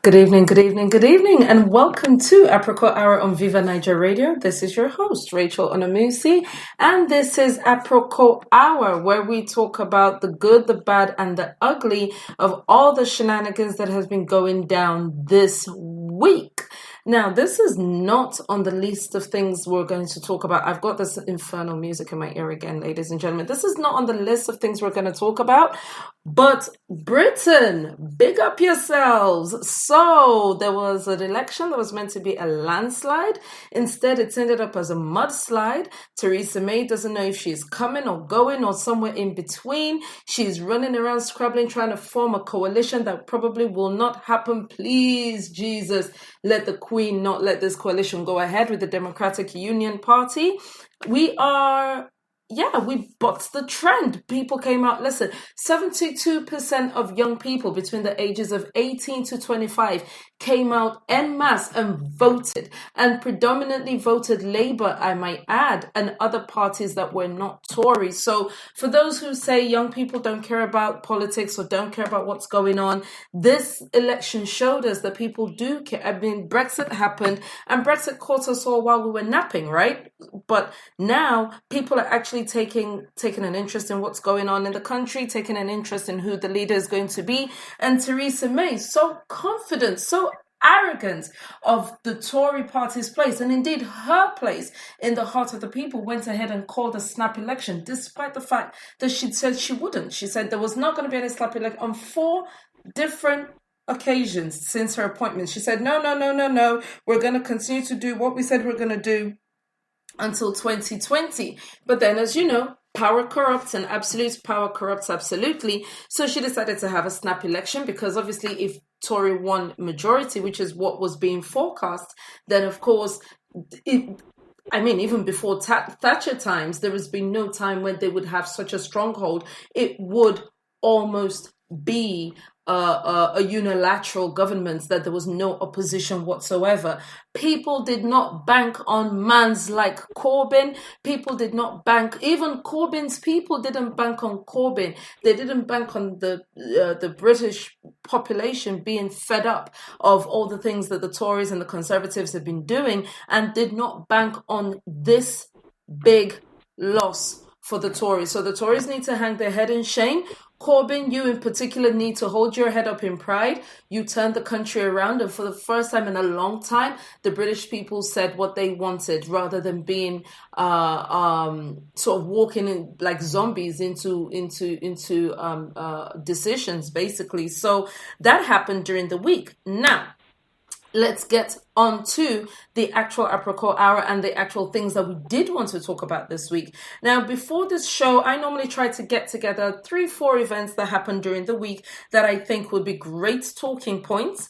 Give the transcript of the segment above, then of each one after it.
Good evening, good evening, good evening, and welcome to Aproko Hour on Viva Niger Radio. This is your host, Rachel Onamusi, and this is Aproko Hour, where we talk about the good, the bad, and the ugly of all the shenanigans that has been going down this week. Now, this is not on the list of things we're going to talk about. I've got this infernal music in my ear again, ladies and gentlemen. This is not on the list of things we're going to talk about, but Britain, big up yourselves. So there was an election that was meant to be a landslide. Instead, it's ended up as a mudslide. Theresa May doesn't know if she's coming or going or somewhere in between. She's running around scrabbling, trying to form a coalition that probably will not happen. Please, Jesus, let the Queen not let this coalition go ahead with the Democratic Union Party. We bucked the trend. People came out. Listen, 72% of young people between the ages of 18 to 25 came out en masse and voted, and predominantly voted Labour, I might add, and other parties that were not Tory. So for those who say young people don't care about politics or don't care about what's going on, this election showed us that people do care. I mean, Brexit happened, and Brexit caught us all while we were napping, right? But now people are actually taking an interest in what's going on in the country, taking an interest in who the leader is going to be. And Theresa May, so confident, so arrogant of the Tory party's place, and indeed her place in the heart of the people, went ahead and called a snap election, despite the fact that she'd said she wouldn't. She said there was not going to be any snap election on 4 different occasions since her appointment. She said, no, we're going to continue to do what we said we're going to do until 2020. But then, as you know, power corrupts, and absolute power corrupts absolutely. So she decided to have a snap election, because obviously if Tory won majority, which is what was being forecast, then of course, even before Thatcher times, there has been no time when they would have such a stronghold. It would almost be a unilateral government, that there was no opposition whatsoever. People did not bank on mans like Corbyn. People did not bank, even Corbyn's people didn't bank on Corbyn. They didn't bank on the British population being fed up of all the things that the Tories and the Conservatives have been doing, and did not bank on this big loss for the Tories. So the Tories need to hang their head in shame. Corbyn, you in particular need to hold your head up in pride. You turned the country around, and for the first time in a long time, the British people said what they wanted, rather than being sort of walking in like zombies into decisions, basically. So that happened during the week. Now, let's get on to the actual Aproko Hour and the actual things that we did want to talk about this week. Now, before this show, I normally try to get together 3-4 events that happened during the week that I think would be great talking points.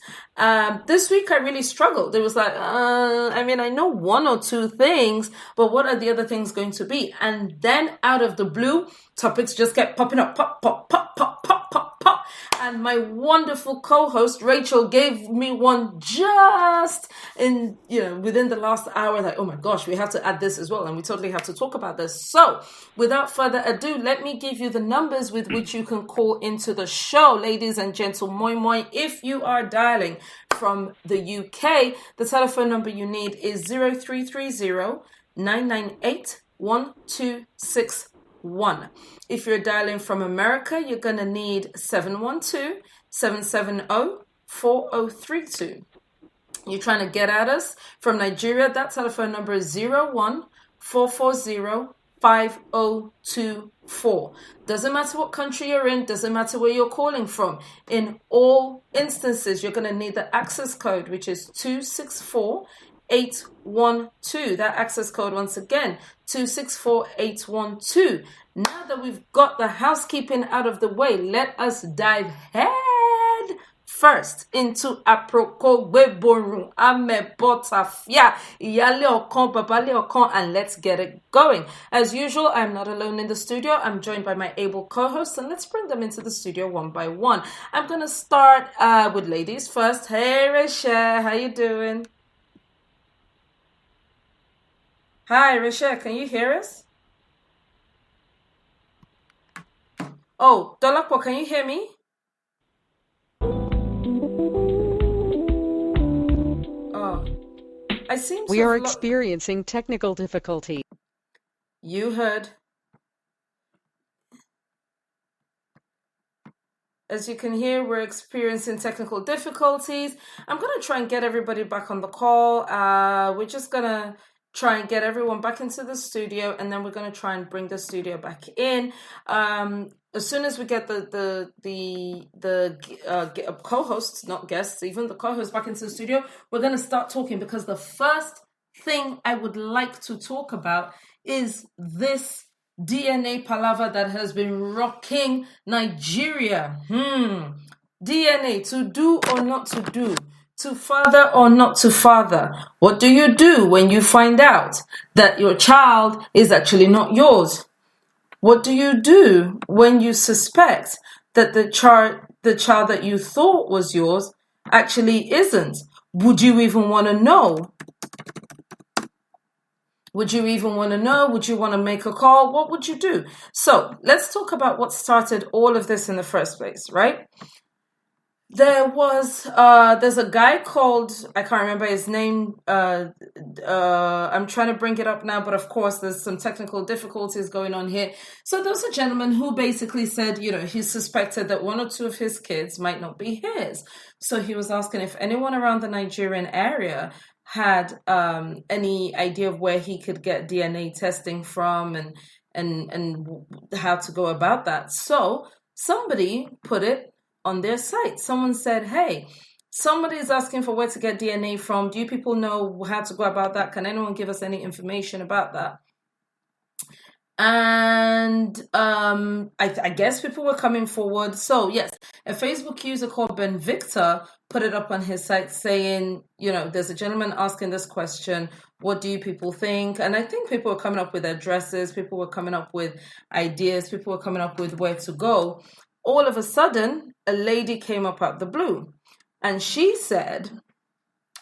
This week, I really struggled. It was like, I know 1 or 2 things, but what are the other things going to be? And then out of the blue, topics just kept popping up, pop, pop, pop, pop, pop, pop, pop. And my wonderful co-host, Rachel, gave me one just within the last hour, like, oh my gosh, we have to add this as well, and we totally have to talk about this. So without further ado, let me give you the numbers with which you can call into the show, ladies and gentlemen. If you are dialing from the UK, the telephone number you need is 0330 998 1261. If you're dialing from America, you're going to need 712-770-4032. You're trying to get at us from Nigeria, that telephone number is 01-440-5024. Doesn't matter what country you're in, doesn't matter where you're calling from. In all instances, you're going to need the access code, which is 264812. That access code, once again, 264812. Now that we've got the housekeeping out of the way, let us dive head first into Aproko Weborun Amebotafia Iyale Okan Babale Okan, and let's get it going. As usual, I'm not alone in the studio. I'm joined by my able co-hosts, and let's bring them into the studio one by one. I'm gonna start with ladies first. Hey Risha, how you doing? Hi Risha, can you hear us? Oh, Dolapo, can you hear me? I seem to We are have experiencing technical difficulty. You heard. As you can hear, we're experiencing technical difficulties. I'm going to try and get everybody back on the call. We're just going to try and get everyone back into the studio, and then we're going to try and bring the studio back in. As soon as we get the co-hosts, not guests, even the co-hosts back into the studio, we're going to start talking, because the first thing I would like to talk about is this DNA palaver that has been rocking Nigeria. DNA, to do or not to do, to father or not to father. What do you do when you find out that your child is actually not yours? What do you do when you suspect that the child that you thought was yours actually isn't? Would you even want to know? Would you even want to know? Would you want to make a call? What would you do? So let's talk about what started all of this in the first place, right? There's a guy called, I can't remember his name. I'm trying to bring it up now, but of course there's some technical difficulties going on here. So there was a gentleman who basically said, he suspected that one or two of his kids might not be his. So he was asking if anyone around the Nigerian area had any idea of where he could get DNA testing from, and how to go about that. So somebody put it on their site. Someone said, hey, somebody is asking for where to get DNA from. Do you people know how to go about that? Can anyone give us any information about that? And I guess people were coming forward. So yes, a Facebook user called Ben Victor put it up on his site saying, there's a gentleman asking this question. What do you people think? And I think people were coming up with addresses. People were coming up with ideas. People were coming up with where to go. All of a sudden, a lady came up out the blue, and she said,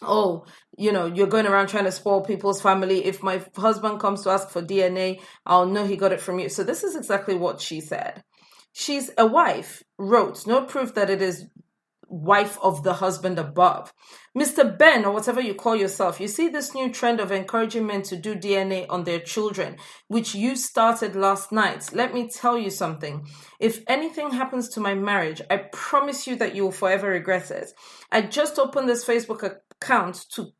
oh, you're going around trying to spoil people's family. If my husband comes to ask for DNA, I'll know he got it from you. So this is exactly what she said. She's a wife, wrote, no proof that it is wife of the husband above. Mr. Ben, or whatever you call yourself, you see this new trend of encouraging men to do DNA on their children, which you started last night. Let me tell you something. If anything happens to my marriage, I promise you that you will forever regret it. I just opened this Facebook account to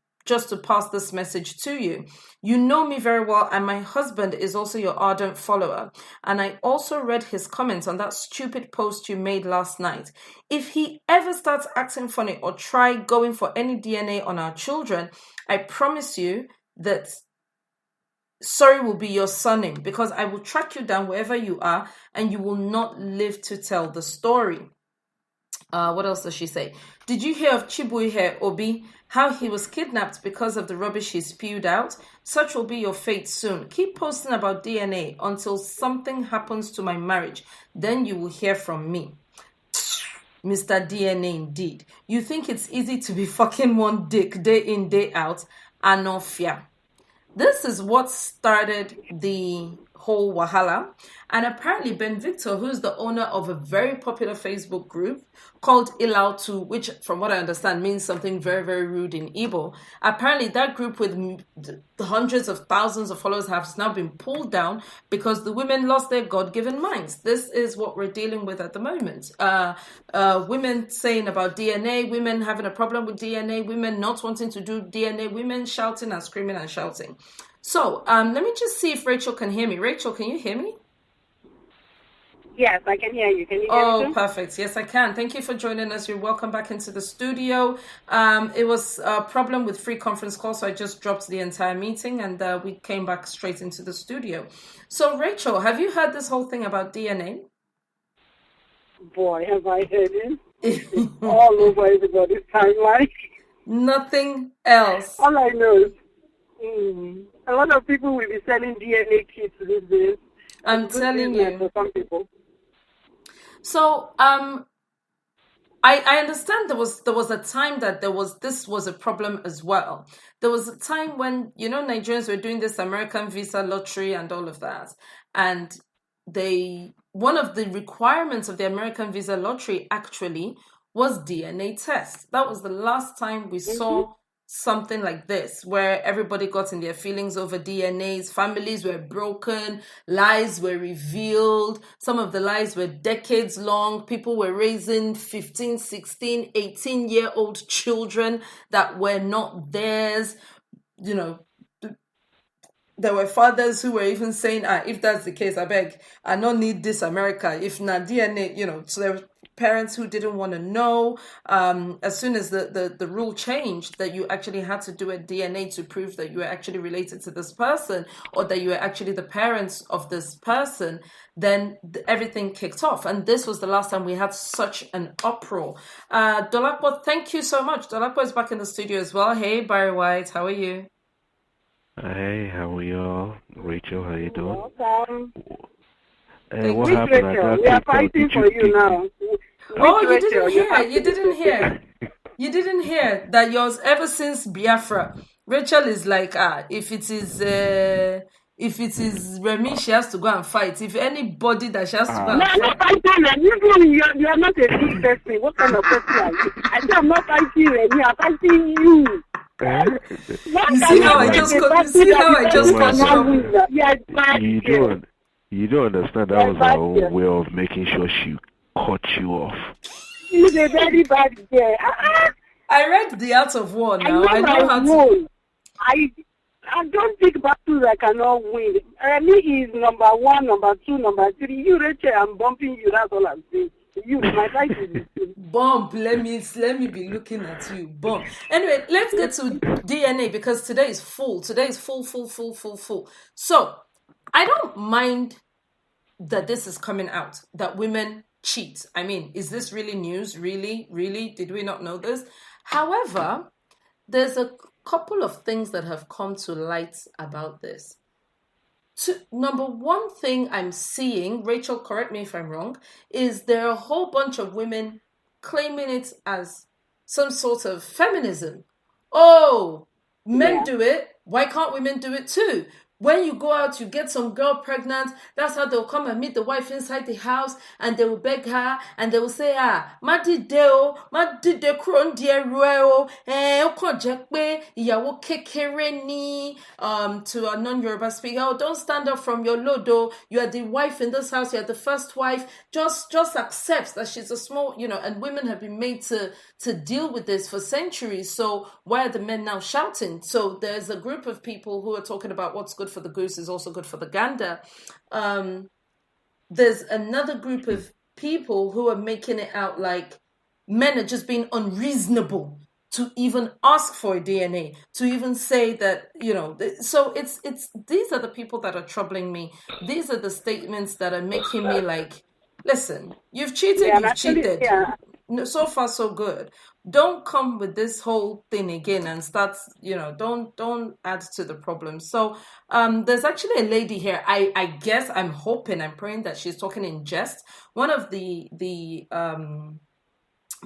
pass this message to you. You know me very well, and my husband is also your ardent follower. And I also read his comments on that stupid post you made last night. If he ever starts acting funny or try going for any DNA on our children, I promise you that sorry will be your surname, because I will track you down wherever you are, and you will not live to tell the story. What else does she say? Did you hear of Chibuihe Obi? How he was kidnapped because of the rubbish he spewed out? Such will be your fate soon. Keep posting about DNA until something happens to my marriage. Then you will hear from me. Mr. DNA indeed. You think it's easy to be fucking one dick day in, day out? Anofia. This is what started the whole wahala. And apparently Ben Victor, who's the owner of a very popular Facebook group called Ilautu, which from what I understand means something very, very rude in Igbo. Apparently that group with hundreds of thousands of followers has now been pulled down because the women lost their God-given minds. This is what we're dealing with at the moment. Women saying about DNA, women having a problem with DNA, women not wanting to do DNA, women shouting and screaming and shouting. So let me just see if Rachel can hear me. Rachel, can you hear me? Yes, I can hear you. Can you hear me? Oh, perfect. Yes, I can. Thank you for joining us. You're welcome back into the studio. It was a problem with free conference call, so I just dropped the entire meeting, and we came back straight into the studio. So, Rachel, have you heard this whole thing about DNA? Boy, have I heard it. It's all over everybody's timeline. Nothing else. All I know is a lot of people will be selling DNA kits these days. I'm telling you. For some people. So, I understand there was a time that this was a problem as well. There was a time when, Nigerians were doing this American visa lottery and all of that. And one of the requirements of the American visa lottery actually was DNA test. That was the last time we saw something like this, where everybody got in their feelings over DNAs, families were broken, lies were revealed, some of the lies were decades long, people were raising 15, 16, 18-year-old children that were not theirs, there were fathers who were even saying, if that's the case, I beg, I don't need this America. If not DNA, so there were parents who didn't want to know. As soon as the rule changed that you actually had to do a DNA to prove that you were actually related to this person or that you were actually the parents of this person, then everything kicked off. And this was the last time we had such an uproar. Dolapo, thank you so much. Dolapo is back in the studio as well. Hey, Barry White, how are you? Hey, how are y'all? Rachel, how you doing? Welcome. Hey, what Which happened? Rachel? We are fighting for you now. You didn't hear. You didn't hear that yours ever since Biafra. Rachel is like, if it is Remy, she has to go and fight. If anybody that she has to go and fight. No, I'm not fighting. You are not a good person. What kind of person are you? I said I'm not fighting Remy. I'm fighting you. You see how I just cut you off? You don't understand. That was our own way of making sure she cut you off. She's a very bad girl. I read The Art of War now. I know how to. I don't think battles I cannot win. Remy is number 1, number 2, number 3. You, Rachel, I'm bumping you. That's all I'm saying. You, my life is bump. Let me be looking at you. Bump. Anyway, let's get to DNA because today is full. Today is full. So I don't mind that this is coming out, that women cheat. I mean, is this really news? Really? Did we not know this? However, there's a couple of things that have come to light about this. Number one thing I'm seeing, Rachel, correct me if I'm wrong, is there are a whole bunch of women claiming it as some sort of feminism. Oh, men do it. Why can't women do it too? When you go out, you get some girl pregnant. That's how they'll come and meet the wife inside the house, and they will beg her, and they will say, ma dide kron die ruo, oko jekpe, iyawo kekere ni, to a non-Yoruba speaker, oh, don't stand up from your lodo. You are the wife in this house. You are the first wife. Just accept that she's a small, and women have been made to deal with this for centuries. So why are the men now shouting? So there's a group of people who are talking about what's good for the goose is also good for the gander. There's another group of people who are making it out like men are just being unreasonable to even ask for a DNA, to even say that, so it's these are the people that are troubling me. These are the statements that are making me like, listen, you've cheated, you've cheated. So far, so good. Don't come with this whole thing again and start, don't add to the problem. So there's actually a lady here. I guess, I'm hoping, I'm praying that she's talking in jest. One of the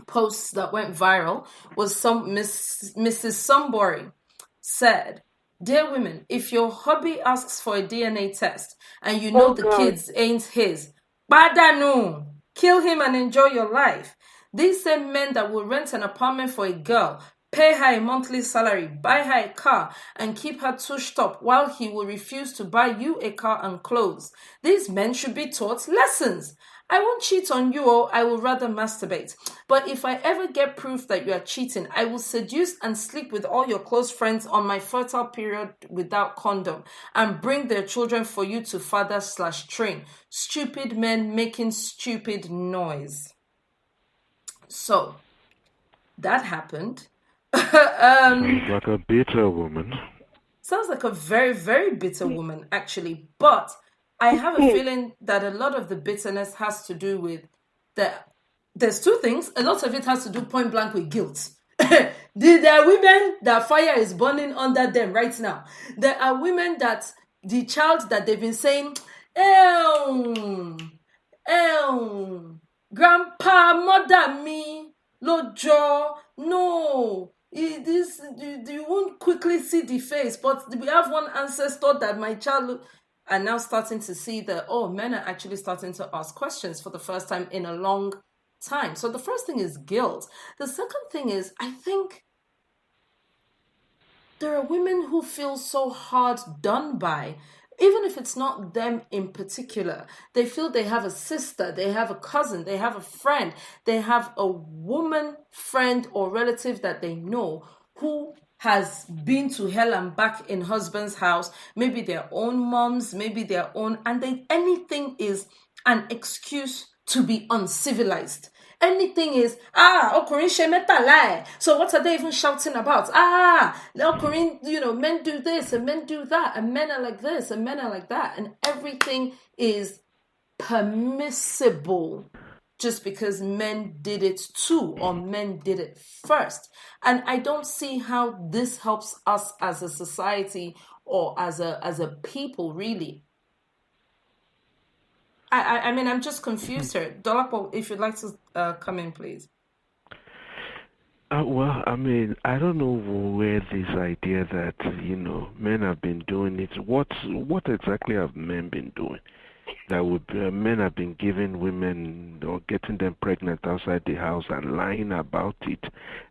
posts that went viral was Mrs. Somebody said, "Dear women, if your hubby asks for a DNA test and you know the kids ain't his, badanu, kill him and enjoy your life. These same men that will rent an apartment for a girl, pay her a monthly salary, buy her a car, and keep her tushed up while he will refuse to buy you a car and clothes. These men should be taught lessons. I won't cheat on you, or I will rather masturbate. But if I ever get proof that you are cheating, I will seduce and sleep with all your close friends on my fertile period without condom and bring their children for you to father/train. Stupid men making stupid noise." So that happened. Sounds like a bitter woman. Sounds like a very, very bitter woman, actually. But I have a feeling that a lot of the bitterness has to do with there's two things. A lot of it has to do point blank with guilt. There are women that fire is burning under them right now. There are women that the child that they've been saying, grandpa, mother me, lojo, no. You won't quickly see the face, but we have one ancestor that my child are now starting to see that, men are actually starting to ask questions for the first time in a long time. So the first thing is guilt. The second thing is, I think there are women who feel so hard done by. Even if it's not them in particular, they feel they have a sister, they have a cousin, they have a friend, they have a woman friend or relative that they know who has been to hell and back in husband's house, maybe their own moms, maybe their own, and anything is an excuse to be uncivilized. Anything is, Okorin shemetala. So what are they even shouting about? Okorin, men do this and men do that, and men are like this and men are like that, and everything is permissible just because men did it too, or men did it first. And I don't see how this helps us as a society or as a people, really. I mean, I'm just confused here. Dolapo, if you'd like to come in, please. Well, I mean, I don't know where this idea that, men have been doing it. What exactly have men been doing? That men have been giving women or getting them pregnant outside the house and lying about it.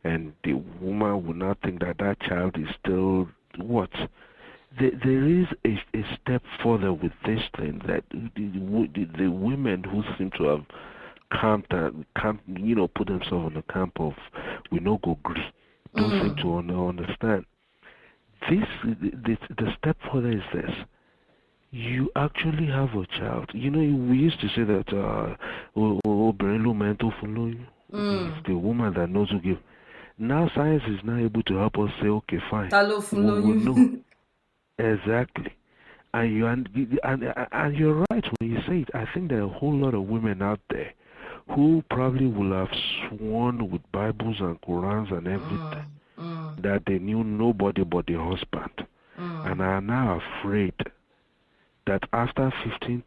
And the woman would not think that child is still what? There is a step further with this thing, that the women who seem to have put themselves in the camp of we no go agree, don't seem to understand. The step further is this: you actually have a child. We used to say that it's the woman that knows to give. Now science is now able to help us say, okay, fine, we will know. Exactly. And you're right when you say it. I think there are a whole lot of women out there who probably will have sworn with Bibles and Qurans and everything that they knew nobody but the husband, and are now afraid that after 15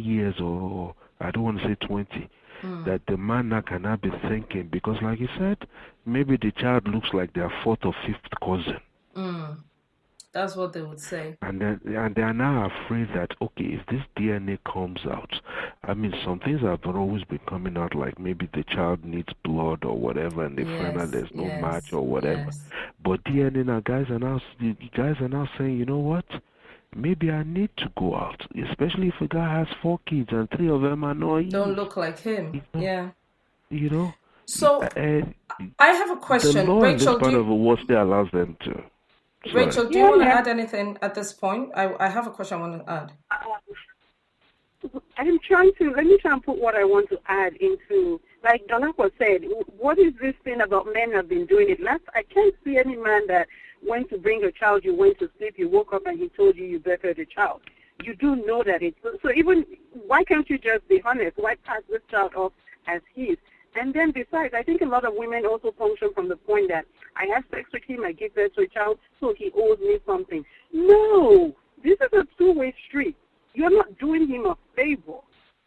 years, or I don't want to say 20, that the man now cannot be thinking, because like you said, maybe the child looks like their fourth or fifth cousin. That's what they would say. And they are now afraid that, okay, if this DNA comes out, I mean, some things have always been coming out, like maybe the child needs blood or whatever, and they find out there's no match or whatever. But DNA now, guys are now saying, you know what? Maybe I need to go out, especially if a guy has 4 kids and 3 of them are not. Don't look like him. So I have a question. The law Rachel, in this part of the world still allows them to. Rachel, do you want to add anything at this point? I have a question I want to add. Let me try and put what I want to add into, like Dolapo said, what is this thing about men have been doing it? I can't see any man that went to bring a child, you went to sleep, you woke up and he told you bettered the child. You do know that it's, so even, why can't you just be honest? Why pass this child off as his? And then besides, I think a lot of women also function from the point that I have sex with him, I give birth to a child, so he owes me something. No, this is a two-way street. You're not doing him a favor.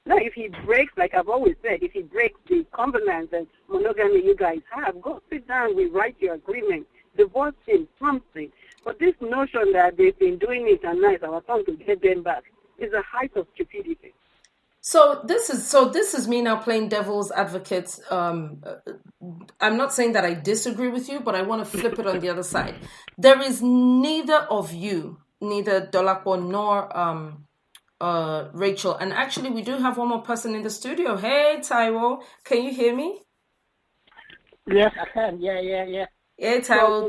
Now, if he breaks, like I've always said, if he breaks the covenants and monogamy you guys have, go sit down, rewrite your agreement, divorce him, something. But this notion that they've been doing it and now it's our time to get them back is a height of stupidity. So this is me now playing devil's advocate. I'm not saying that I disagree with you, but I want to flip it on the other side. There is neither of you, neither Dolapo nor Rachel, and actually we do have one more person in the studio. Hey, Taiwo, can you hear me? Yes, I can. Yeah. Hey, Taiwo.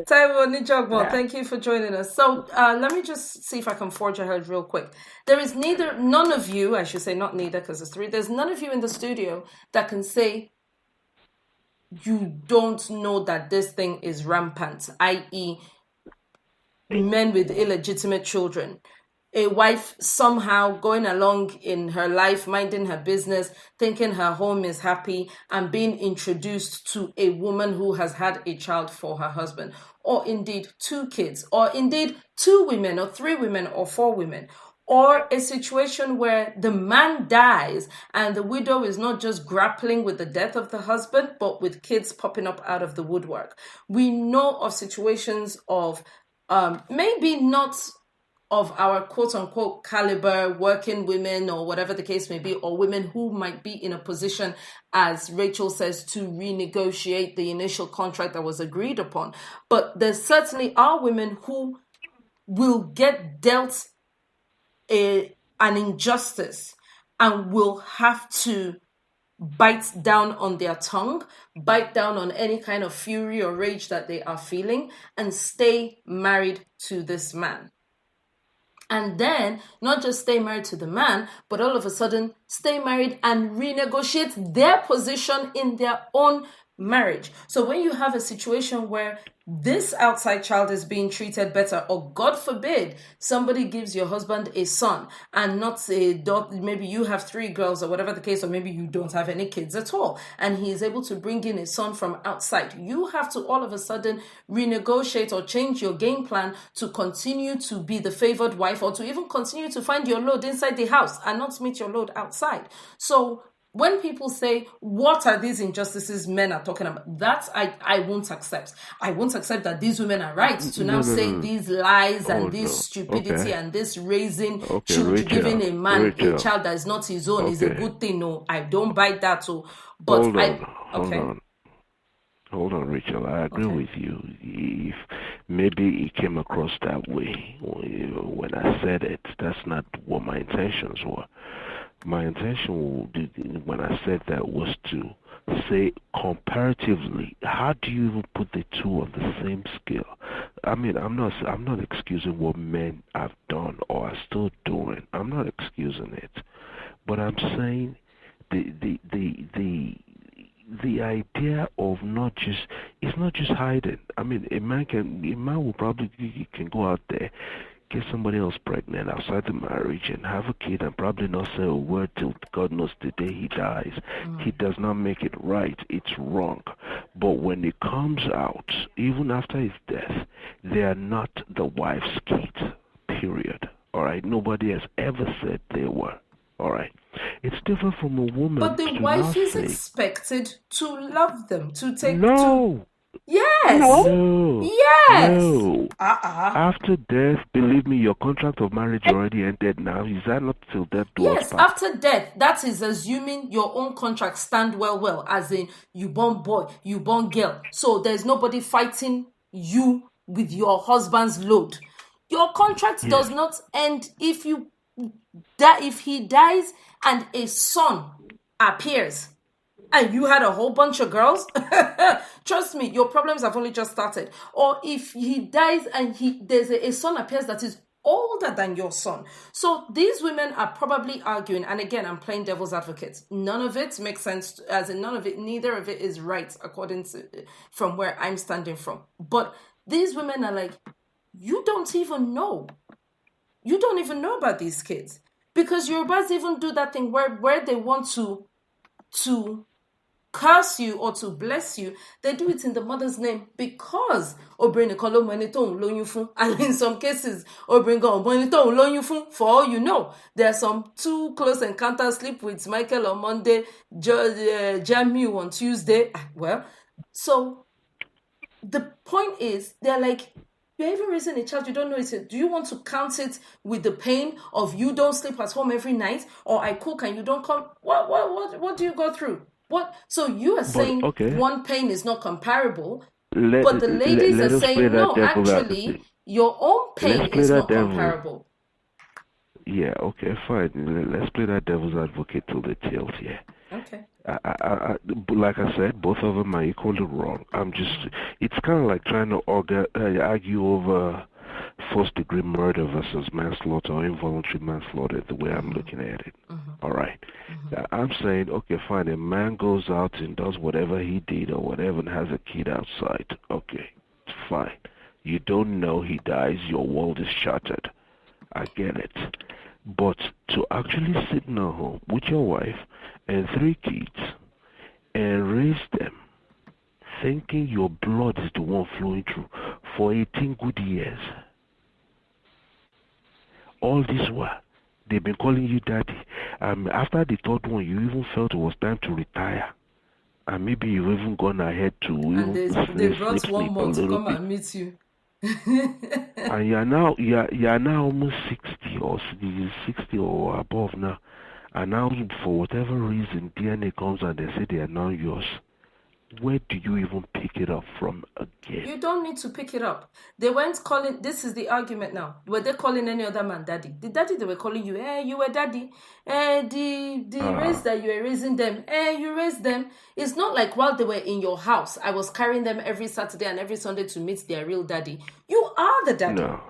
Taiwo Nijogbo, thank you for joining us. So let me just see if I can forge ahead real quick. There is none of you, I should say not neither because there's 3, there's none of you in the studio that can say you don't know that this thing is rampant, i.e. men with illegitimate children. A wife somehow going along in her life, minding her business, thinking her home is happy, and being introduced to a woman who has had a child for her husband, or indeed 2 kids, or indeed 2 women, or 3 women, or 4 women, or a situation where the man dies and the widow is not just grappling with the death of the husband, but with kids popping up out of the woodwork. We know of situations of maybe not of our quote-unquote caliber working women, or whatever the case may be, or women who might be in a position, as Rachel says, to renegotiate the initial contract that was agreed upon. But there certainly are women who will get dealt an injustice and will have to bite down on their tongue, bite down on any kind of fury or rage that they are feeling, and stay married to this man. And then not just stay married to the man, but all of a sudden stay married and renegotiate their position in their own marriage. So when you have a situation where this outside child is being treated better, or God forbid, somebody gives your husband a son and not a daughter, maybe you have 3 girls or whatever the case, or maybe you don't have any kids at all, and he is able to bring in a son from outside, you have to all of a sudden renegotiate or change your game plan to continue to be the favored wife, or to even continue to find your load inside the house and not meet your load outside. So when people say, what are these injustices men are talking about? That I won't accept. I won't accept that these women are right to now say these lies and this stupidity and this raising children, giving a man a child that is not his own is a good thing. No, I don't buy that. So, but Hold on, Rachel. I agree with you. If maybe it came across that way when I said it, that's not what my intentions were. My intention when I said that was to say comparatively, how do you even put the two on the same scale? I mean, I'm not excusing what men have done or are still doing. I'm not excusing it, but I'm saying the idea of it's not just hiding. I mean, a man will probably can go out there, get somebody else pregnant outside the marriage and have a kid and probably not say a word till God knows the day he dies. He does not make it right. It's wrong. But when it comes out, even after his death, they are not the wife's kids, period. All right? Nobody has ever said they were. All right? It's different from a woman. But the wife is expected to love them, to take... No! Yes. No. Yes. No. After death, believe me, your contract of marriage already ended now. Is that not till death do us Yes, after death, that is assuming your own contract stand well, as in you born boy, you born girl. So there's nobody fighting you with your husband's load. Your contract does not end if he dies and a son appears. And you had a whole bunch of girls, trust me, your problems have only just started. Or if he dies and there's a son appears that is older than your son. So these women are probably arguing, and again, I'm playing devil's advocate. None of it makes sense, as in neither of it is right according to from where I'm standing from. But these women are like, you don't even know. You don't even know about these kids. Because Yorubas even do that thing where they want to curse you or to bless you, they do it in the mother's name because and in some cases for all you know, there are some 2 close encounters, sleep with Michael on Monday, Jamu on Tuesday. Well, so the point is, they're like, you're even raising a child, you don't know it. Do you want to count it with the pain of you don't sleep at home every night, or I cook and you don't come? What do you go through? What? So you are saying one pain is not comparable, but the ladies are saying, no, actually, your own pain is not comparable. Yeah, okay, fine. Let's play that devil's advocate till the tails, yeah. Okay. Like I said, both of them are equally wrong. It's kind of like trying to argue over first-degree murder versus manslaughter or involuntary manslaughter, the way I'm looking at it. All right. I'm saying, okay, fine, a man goes out and does whatever he did or whatever and has a kid outside. Okay, fine. You don't know he dies, your world is shattered. I get it. But to actually sit in a home with your wife and 3 kids and raise them thinking your blood is the one flowing through for 18 good years. All this while, they've been calling you daddy. After the 3rd one, you even felt it was time to retire. And maybe you've even gone ahead to... And they brought one more to come and meet you. And you're now almost 60 or above now. And now, for whatever reason, DNA comes and they say they are now yours. Where do you even pick it up from again? You don't need to pick it up. They weren't calling, this is the argument now. Were they calling any other man daddy? The daddy they were calling you, you were daddy. The race that you were raising them, you raised them. It's not like while they were in your house, I was carrying them every Saturday and every Sunday to meet their real daddy. You are the daddy. No.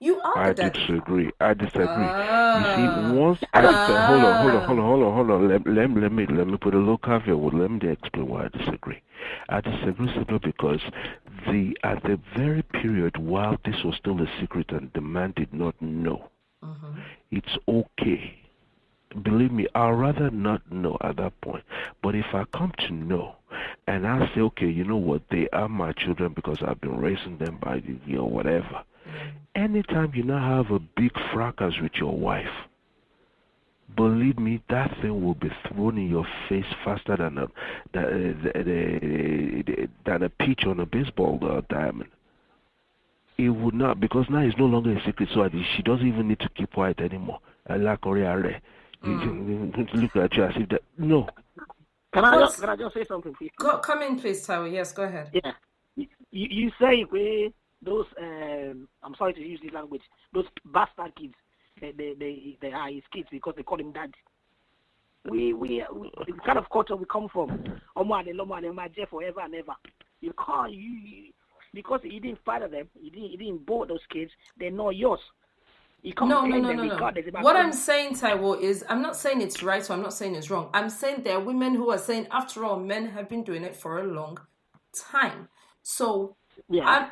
You are the daddy. I disagree. You see, once hold on. Let me put a little caveat. Let me explain why I disagree. I disagree simply because at the very period while this was still a secret and the man did not know, it's okay. Believe me, I'd rather not know at that point. But if I come to know, and I say, okay, you know what, they are my children because I've been raising them by whatever. Anytime you now have a big fracas with your wife, believe me, that thing will be thrown in your face faster than a pitch on a baseball diamond. It would not, because now it's no longer a secret, so she doesn't even need to keep quiet anymore. Look at you as if that. No. Can I just say something, please? Come in, please, Tawi. Yes, go ahead. Yeah. You say those I'm sorry to use this language, those bastard kids, they are his kids because they call him dad. We the kind of culture we come from, forever and ever. You can't because he didn't father them, he didn't board those kids, they're not yours. No. What I'm saying, Taiwo, is I'm not saying it's right or I'm not saying it's wrong. I'm saying there are women who are saying, after all, men have been doing it for a long time. So the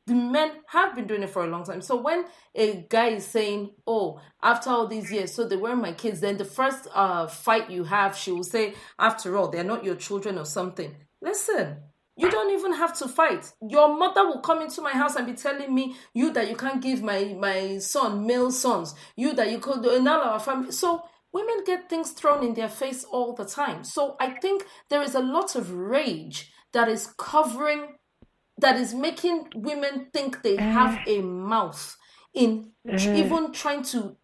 men have been doing it for a long time. So when a guy is saying, oh, after all these years, so they were my kids, then the first fight you have, she will say, after all, they're not your children or something. Listen, you don't even have to fight. Your mother will come into my house and be telling me, you that you can't give my son male sons, you that you could do in all our family. So women get things thrown in their face all the time. So I think there is a lot of rage that is making women think they have a mouth in even trying to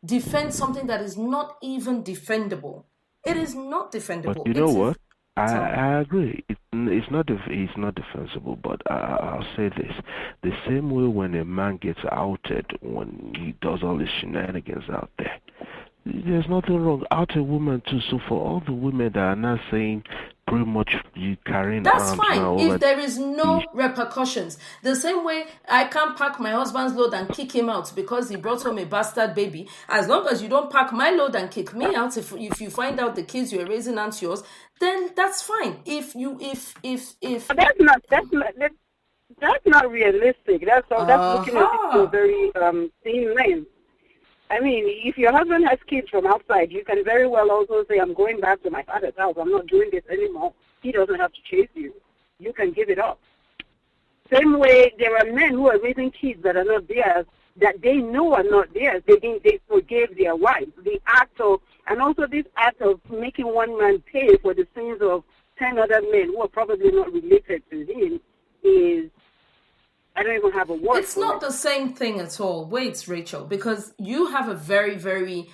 defend something that is not even defendable. It is not defendable. But you know what? I agree. It's not defensible, but I'll say this. The same way when a man gets outed, when he does all his shenanigans out there, there's nothing wrong. Out a woman too. So for all the women that are not saying pretty much you carrying that's arms fine now, if there is no repercussions. The same way I can't pack my husband's load and kick him out because he brought home a bastard baby. As long as you don't pack my load and kick me out, if you find out the kids you're raising aren't yours, then that's fine. If that's not realistic. That's looking at it through a very thin lens. I mean, if your husband has kids from outside, you can very well also say, I'm going back to my father's house. I'm not doing this anymore. He doesn't have to chase you. You can give it up. Same way, there are men who are raising kids that are not theirs, that they know are not theirs. They forgave their wives. The act of, and also this act of making one man pay for the sins of 10 other men who are probably not related to him is, I don't even have a word. It's not the same thing at all. Wait, Rachel, because you have a very, very...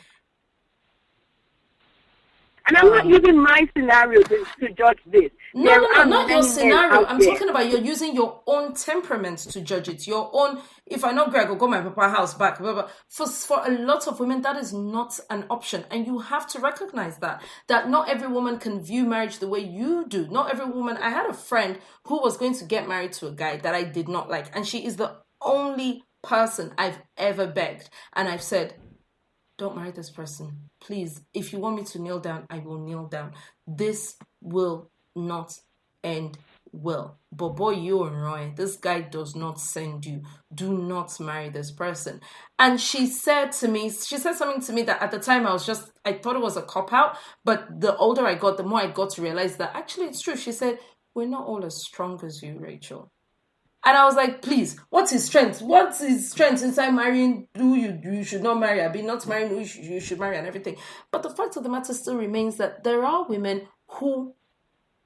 And I'm not using my scenario to judge this. No, not your scenario. I'm talking about you're using your own temperament to judge it. Your own, if I know Greg, I'll go my papa's house back. Blah, blah. For a lot of women, that is not an option. And you have to recognize that not every woman can view marriage the way you do. Not every woman. I had a friend who was going to get married to a guy that I did not like. And she is the only person I've ever begged. And I've said, don't marry this person. Please, if you want me to kneel down, I will kneel down. This will not end well. But boy, you and Roy, this guy does not send you. Do not marry this person. And she said something to me that at the time I thought it was a cop-out. But the older I got, the more I got to realize that actually it's true. She said, we're not all as strong as you, Rachel. And I was like, please, what's his strength? What's his strength inside marrying who you should not marry? I mean, not marrying who you should marry and everything. But the fact of the matter still remains that there are women who,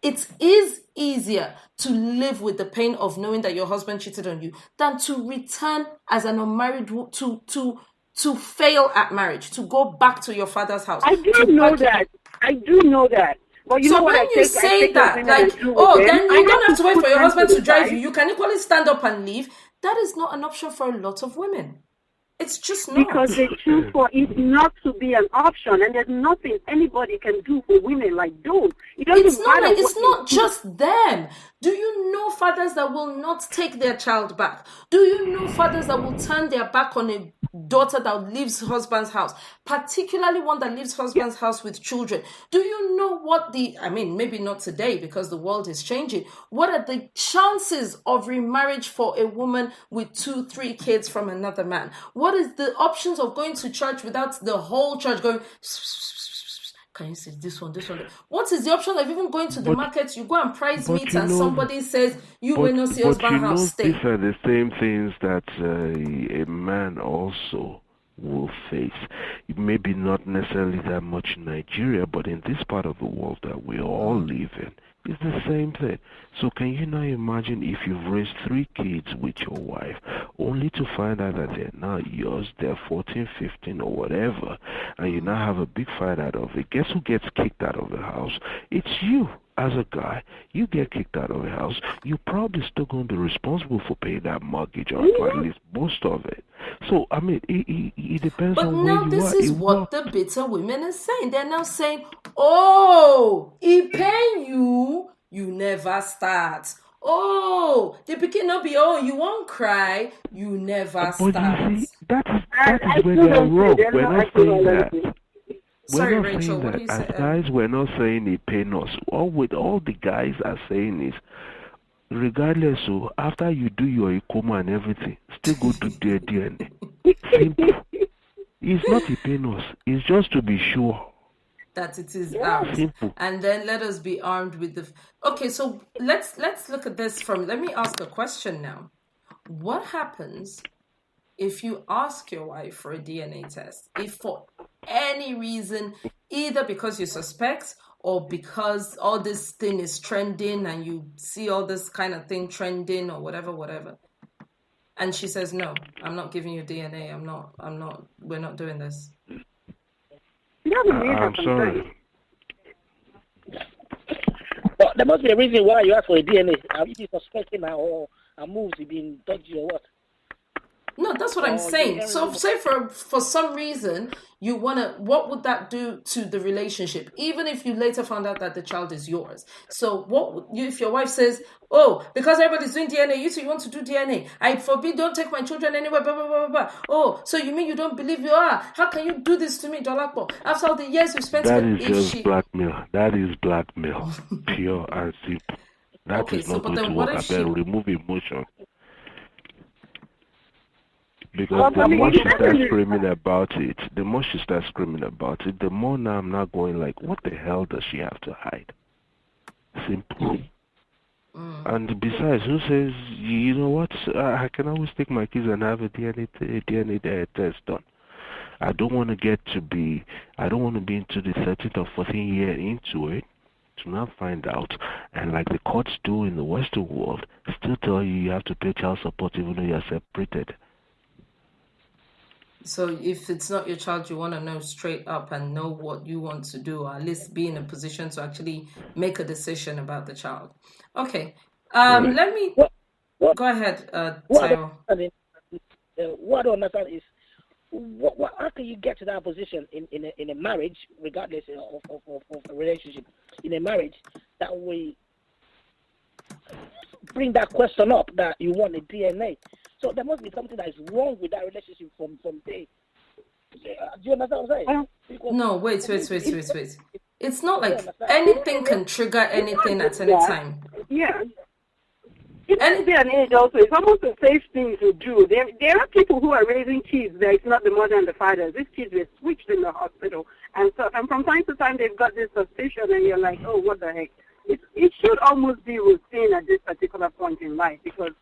it is easier to live with the pain of knowing that your husband cheated on you than to return as an unmarried to fail at marriage, to go back to your father's house. I do know that. I do know that. But you so know when what you say that, like, oh, then you don't have to wait for your husband to drive you. You can equally stand up and leave. That is not an option for a lot of women. It's just not. Because they choose for it not to be an option, and there's nothing anybody can do for women like those. It's not just them. Do you know fathers that will not take their child back? Do you know fathers that will turn their back on a daughter that leaves husband's house, particularly one that leaves husband's house with children? Do you know what maybe not today because the world is changing. What are the chances of remarriage for a woman with 2-3 kids from another man? What is the options of going to church without the whole church going, can you see this one? What is the option of even going to the market? You go and price meat and somebody says, you will not see husband house stay. These are the same things that a man also will face. Maybe not necessarily that much in Nigeria, but in this part of the world that we all live in, it's the same thing. So can you now imagine if you've raised 3 kids with your wife, only to find out that they're not yours, they're 14, 15 or whatever, and you now have a big fight out of it. Guess who gets kicked out of the house? It's you. As a guy, you get kicked out of the house, you're probably still going to be responsible for paying that mortgage, or at least most of it. So, it depends on where you are. But now this is what the bitter women are saying. They're now saying, oh, he pay you, you never start. Oh, the pikin not be, you won't cry, you never start. You see, that is where they're wrong. We're not saying that. Sorry, Rachel, what do you say? As guys, we're not saying it pain us. All the guys are saying is, regardless, so after you do your coma and everything, still go to their DNA. Simple. It's not a pain us. It's just to be sure that it is out. Simple. And then let us be armed with the. Okay, so let's look at this from. Let me ask a question now. What happens if you ask your wife for a DNA test? If for any reason, either because you suspect or because all this thing is trending and you see all this kind of thing trending or whatever, and she says, no, I'm not giving you DNA, we're not doing this. I'm sorry. But there must be a reason why you ask for a DNA. Are you suspecting her or her moves being dodgy or what? No, that's what I'm saying. So say for some reason you what would that do to the relationship? Even if you later found out that the child is yours. So if your wife says, oh, because everybody's doing DNA, you want to do DNA. I forbid, don't take my children anywhere, blah, blah, blah, blah. Oh, so you mean you don't believe you are? How can you do this to me, Dolakbo? After all the years you've spent with me. That is just blackmail. That is blackmail. Pure and simple. That is not going to work. I better remove emotion. Because the more she starts screaming about it, the more now I'm not going like, what the hell does she have to hide? Simple. And besides, who says, you know what, I can always take my kids and have a DNA test done. I don't want to be into the 13th or 14th year into it to not find out. And like the courts do in the Western world, still tell you have to pay child support even though you're separated. So if it's not your child, you want to know straight up and know what you want to do, or at least be in a position to actually make a decision about the child. Okay. Let me go ahead, Tayo. What I don't understand is how can you get to that position in a marriage, regardless of a relationship, in a marriage, that we bring that question up that you want a DNA. So there must be something that is wrong with that relationship from day. Do you understand what I'm saying? No, wait. It's not like anything can trigger anything at any time. Yeah. In this day and age also, it's almost a safe thing to do. There are people who are raising kids that it's not the mother and the father. These kids were switched in the hospital. And from time to time they've got this suspicion and you're like, oh, what the heck? It should almost be routine at this particular point in life because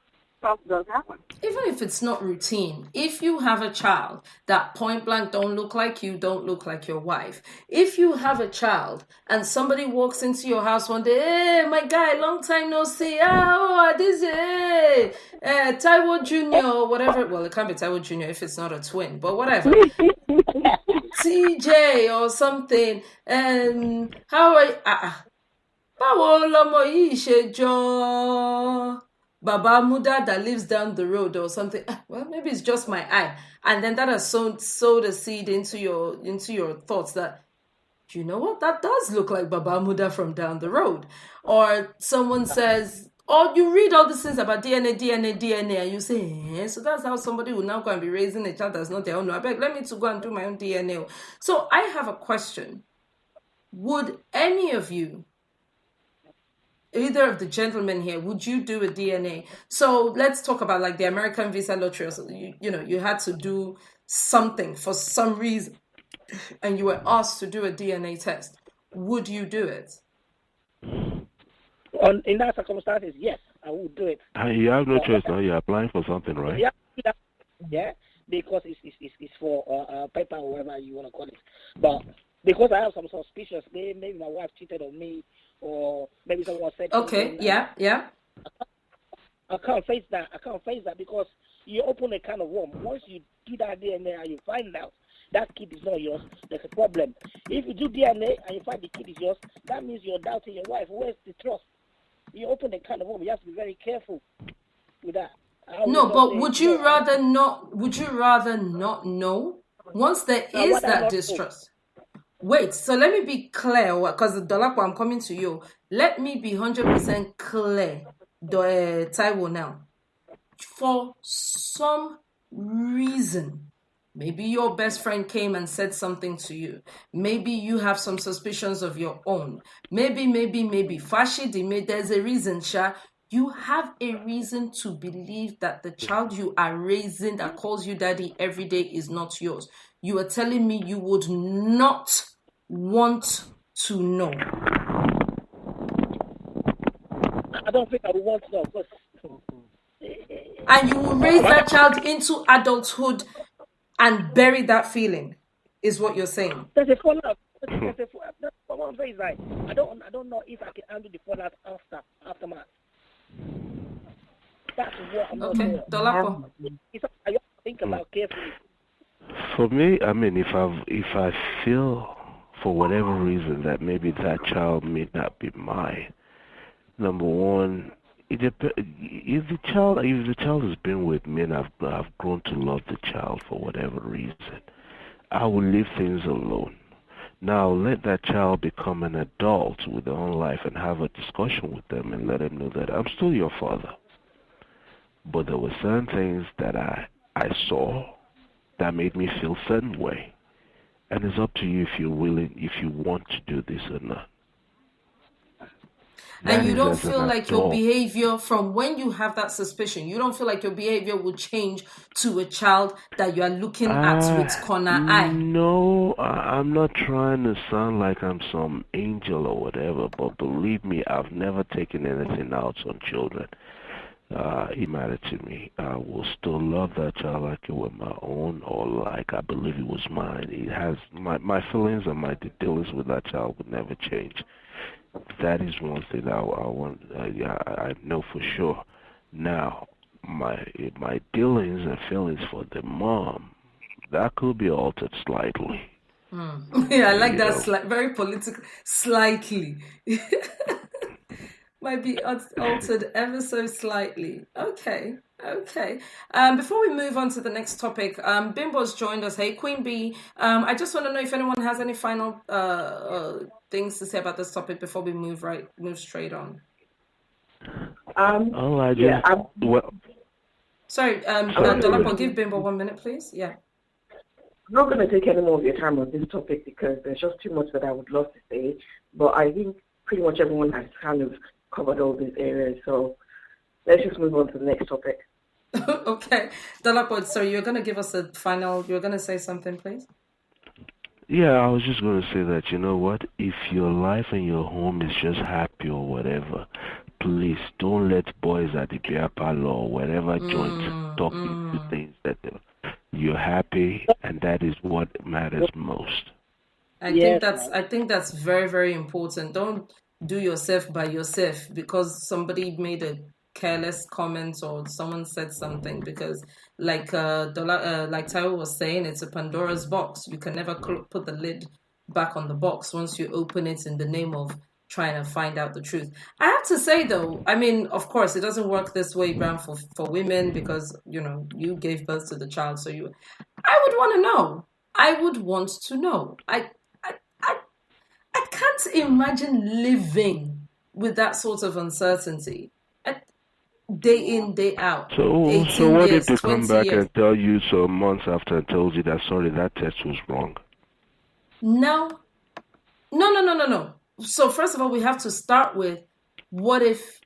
stuff does happen. Even if it's not routine, if you have a child that point blank don't look like you, don't look like your wife. If you have a child and somebody walks into your house one day, hey, my guy, long time no see. This hey, Taiwo Jr. or whatever. Well, it can't be Taiwo Jr. if it's not a twin, but whatever. TJ or something. How are you? Báwo lọmọ yìí ṣe jọ Baba Muda that lives down the road or something? Well, maybe it's just my eye. And then that has sowed a seed into your thoughts that, you know what, that does look like Baba Muda from down the road. Or someone says, or you read all these things about DNA, and you say, so that's how somebody will now go and be raising a child that's not their own. I beg, let me to go and do my own DNA. So I have a question. Would any of you, either of the gentlemen here, would you do a DNA? So let's talk about like the American visa lottery. So you had to do something for some reason and you were asked to do a DNA test. Would you do it? In that circumstances, yes, I would do it. You have no choice now. You're applying for something, right? Yeah, because it's for paper or whatever you want to call it. But because I have some suspicions, maybe my wife cheated on me, or maybe someone said. Okay, yeah. I can't face that. Because you open a can of worm. Once you do that DNA and you find out that kid is not yours, there's a problem. If you do DNA and you find the kid is yours, that means you're doubting your wife. Where's the trust? You open a can of worm. You have to be very careful with that. No, but would you rather not? Would you rather not know once there is that distrust? Wait, so let me be clear, because the Dolapo, I'm coming to you. Let me be 100% clear, Taiwo now. For some reason, maybe your best friend came and said something to you. Maybe you have some suspicions of your own. Maybe. Fashidi, there's a reason, Sha. You have a reason to believe that the child you are raising that calls you daddy every day is not yours. You are telling me you would not want to know. I don't think I would want to know. And you will raise that child into adulthood and bury that feeling, is what you're saying. There's a fallout. That's what I'm saying. Like, I don't know if I can handle the fallout aftermath. That's what I'm not sure. Dolapo. It's something I have to think about carefully. For me, I mean, if I feel for whatever reason that maybe that child may not be mine, number one, if the child has been with me and I've grown to love the child for whatever reason, I will leave things alone. Now let that child become an adult with their own life and have a discussion with them and let them know that I'm still your father. But there were certain things that I saw that made me feel a certain way. And it's up to you if you want to do this or not. And you don't feel like your behavior, from when you have that suspicion, you don't feel like your behavior will change to a child that you are looking at with corner eye? No, I'm not trying to sound like I'm some angel or whatever, but believe me, I've never taken anything out on children. He mattered to me. I will still love that child like it was my own, or like I believe it was mine. It has my feelings and my dealings with that child would never change. That is one thing I want. I know for sure. Now, my dealings and feelings for the mom, that could be altered slightly. Yeah, I like that. Very political. Slightly. Might be altered ever so slightly. Okay. Before we move on to the next topic, Bimbo's joined us. Hey, Queen Bee. I just want to know if anyone has any final things to say about this topic before we move straight on. Sorry, Dolapo, give Bimbo 1 minute, please. Yeah. I'm not going to take any more of your time on this topic because there's just too much that I would love to say. But I think pretty much everyone has kind of covered all these areas. So let's just move on to the next topic. Okay. Dolapo, so you're going to give us a final, you're going to say something, please? Yeah, I was just going to say that, you know what, if your life and your home is just happy or whatever, please don't let boys at the beer parlor or wherever joint talk into things that you're happy, and that is what matters most. I think that's very, very important. Don't do yourself by yourself because somebody made a careless comment or someone said something, because like Taiwo was saying, it's a Pandora's box. You can never put the lid back on the box once you open it in the name of trying to find out the truth. I have to say though, I mean, of course, it doesn't work this way, Bram, for women, because, you gave birth to the child. So I would want to know. I would want to know. I can't imagine living with that sort of uncertainty. Day in, day out. So what if they come back and tell you some months after and tells you that, sorry, that test was wrong? No. So first of all, we have to start with what if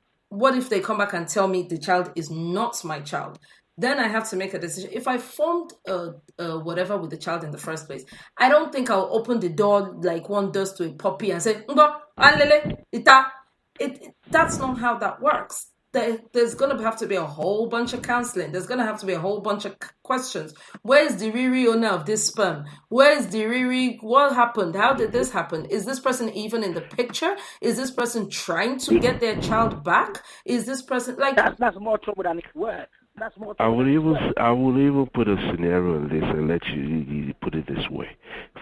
they come back and tell me the child is not my child? Then I have to make a decision. If I formed whatever with the child in the first place, I don't think I'll open the door like one does to a puppy and say, that's not how that works. There's going to have to be a whole bunch of counseling. There's going to have to be a whole bunch of questions. Where's the Riri owner of this sperm? Where's the Riri? What happened? How did this happen? Is this person even in the picture? Is this person trying to get their child back? Is this person like... That's more trouble than it's worth. That's more I will even put a scenario in this and let you put it this way.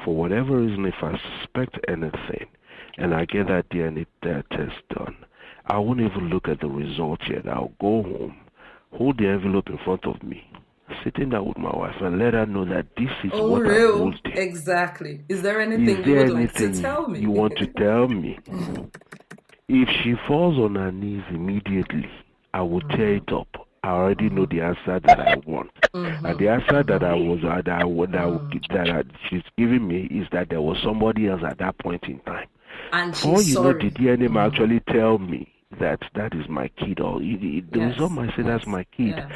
For whatever reason, if I suspect anything and I get that DNA test done, I won't even look at the results yet. I'll go home, hold the envelope in front of me, sitting down with my wife and let her know that this is what I'm holding. Exactly. Is there anything you would like to tell me? You want to tell me? If she falls on her knees immediately, I will tear it up. I already know the answer that I want. And the answer that she's giving me is that there was somebody else at that point in time. And for you know, the DNA may actually tell me that is my kid, or the result might say that's my kid. Yes.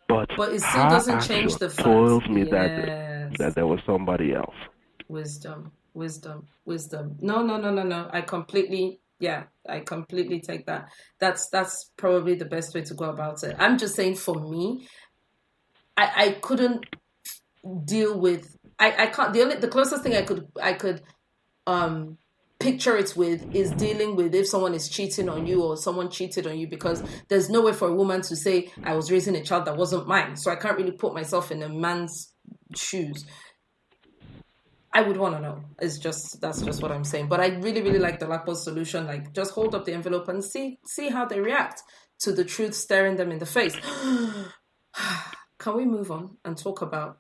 But it still doesn't change the fact. Tells me that there was somebody else. Wisdom. No. I completely take that. That's probably the best way to go about it. I'm just saying, for me, I couldn't deal with. I can't. The closest thing I could picture it with is dealing with if someone is cheating on you or someone cheated on you, because there's no way for a woman to say I was raising a child that wasn't mine, so I can't really put myself in a man's shoes. I would want to know. That's just what I'm saying. But I really, really like the Lakpo's solution. Like, just hold up the envelope and see how they react to the truth staring them in the face. Can we move on and talk about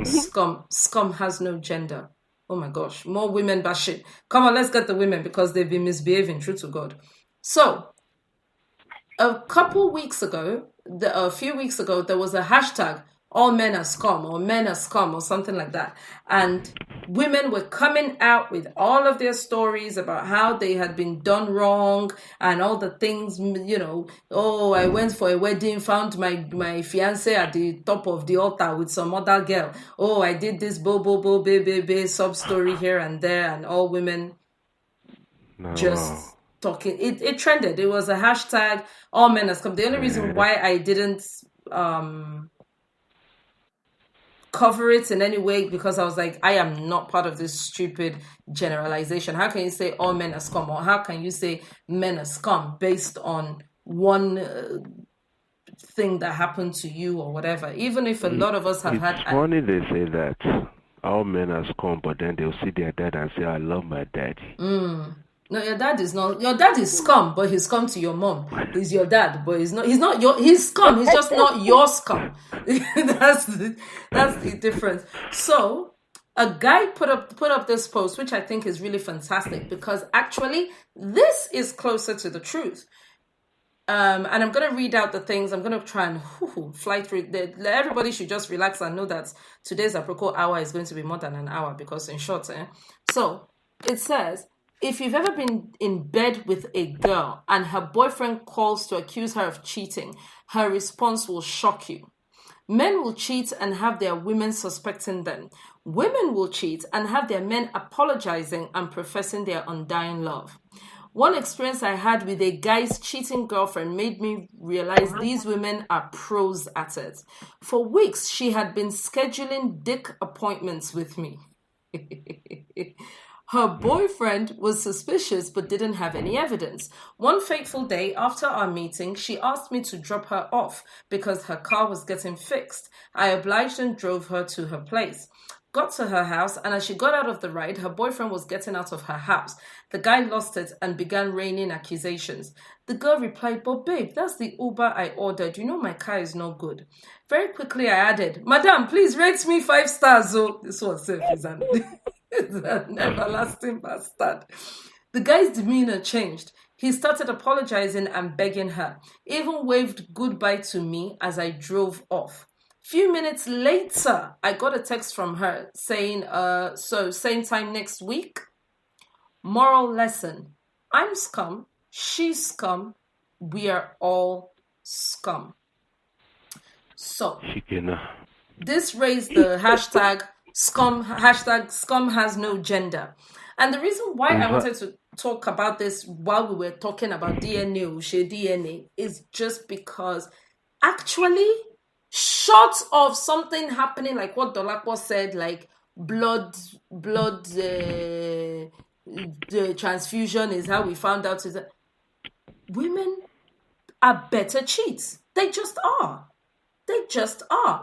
scum? Scum has no gender. Oh my gosh, more women bashing. Come on, let's get the women, because they've been misbehaving, true to God. So, a few weeks ago, there was a hashtag, all men are scum, or men are scum, or something like that. And women were coming out with all of their stories about how they had been done wrong and all the things, I went for a wedding, found my fiance at the top of the altar with some other girl. Oh, I did this baby sub story here and there, and all women just talking. It trended. It was a hashtag, all men are scum. The only reason why I didn't cover it in any way, because I was like, I am not part of this stupid generalization. How can you say all men are scum, or how can you say men are scum based on one thing that happened to you or whatever? Even if a lot of us have had... It's funny they say that all men are scum, but then they'll see their dad and say, I love my daddy. No, your dad is not. Your dad is scum, but he's scum to your mom. He's your dad, but he's not your. He's scum. He's just not your scum. That's the difference. So, a guy put up this post, which I think is really fantastic, because actually this is closer to the truth. And I'm going to read out the things. I'm going to try and fly through. Everybody should just relax and know that today's Aproko Hour is going to be more than an hour, because in short, So, it says, if you've ever been in bed with a girl and her boyfriend calls to accuse her of cheating, her response will shock you. Men will cheat and have their women suspecting them. Women will cheat and have their men apologizing and professing their undying love. One experience I had with a guy's cheating girlfriend made me realize these women are pros at it. For weeks, she had been scheduling dick appointments with me. Her boyfriend was suspicious but didn't have any evidence. One fateful day after our meeting, she asked me to drop her off because her car was getting fixed. I obliged and drove her to her place. Got to her house, and as she got out of the ride, her boyfriend was getting out of her house. The guy lost it and began raining accusations. The girl replied, "But babe, that's the Uber I ordered. You know my car is not good." Very quickly I added, "Madam, please rate me 5 stars. Oh, this one safe is an everlasting bastard." The guy's demeanor changed. He started apologizing and begging her, even waved goodbye to me as I drove off. Few minutes later, I got a text from her saying, so same time next week? Moral lesson. I'm scum, she's scum, we are all scum. So, this raised the hashtag scum has no gender. And the reason why I wanted to talk about this while we were talking about DNA is just because actually, short of something happening like what Dolapo said, like blood the transfusion is how we found out is that women are better cheats. They just are.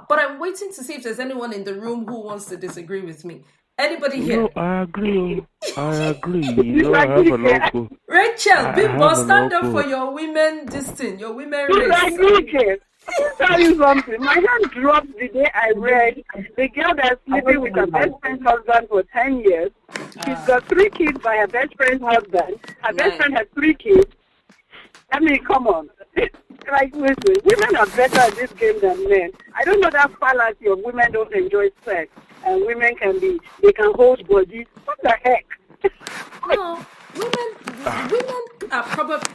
But I'm waiting to see if there's anyone in the room who wants to disagree with me. Anybody here? No, I agree. You know, I have an uncle. Rachel, Big Boss, stand up for your women, your women race. Let me tell you something. My hand dropped the day I read the girl that's living with her best friend's husband for 10 years. She's got 3 kids by her best friend's husband. Her best friend has 3 kids. I mean, come on. Like, listen, women are better at this game than men. I don't know that fallacy of women don't enjoy sex and women they can hold bodies. What the heck? No, women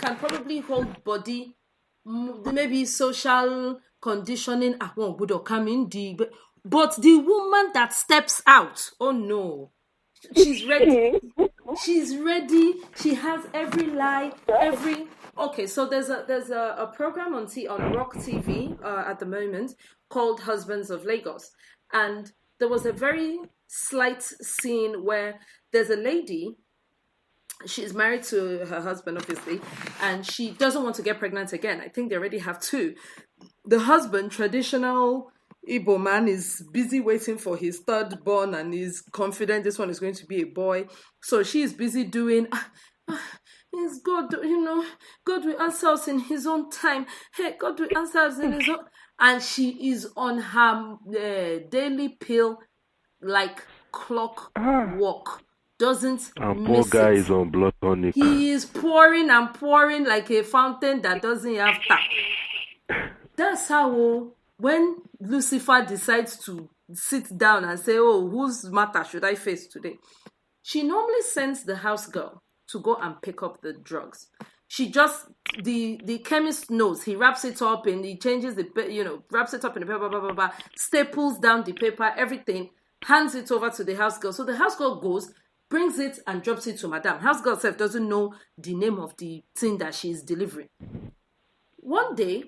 can probably hold body. Maybe social conditioning would come in but the woman that steps out, oh no, she's ready. She has every lie, okay. So there's a program on Rock TV at the moment called Husbands of Lagos, and there was a very slight scene where there's a lady. She's married to her husband, obviously, and she doesn't want to get pregnant again. I think they already have 2. The husband, traditional Igbo man, is busy waiting for his 3rd born and is confident this one is going to be a boy. So she is busy doing, it's God, God will answer us in his own time. Hey, God will answer us in his own... And she is on her daily pill like clockwork. Doesn't and poor guy is on blood tonic. He is pouring like a fountain that doesn't have tap. That's how when Lucifer decides to sit down and say, "Oh, whose matter should I face today?" She normally sends the house girl to go and pick up the drugs. She just the chemist knows. He wraps it up and he changes wraps it up in the paper, staples down the paper, everything, hands it over to the house girl. So the house girl goes, brings it and drops it to Madame. House girl herself doesn't know the name of the thing that she's delivering. One day,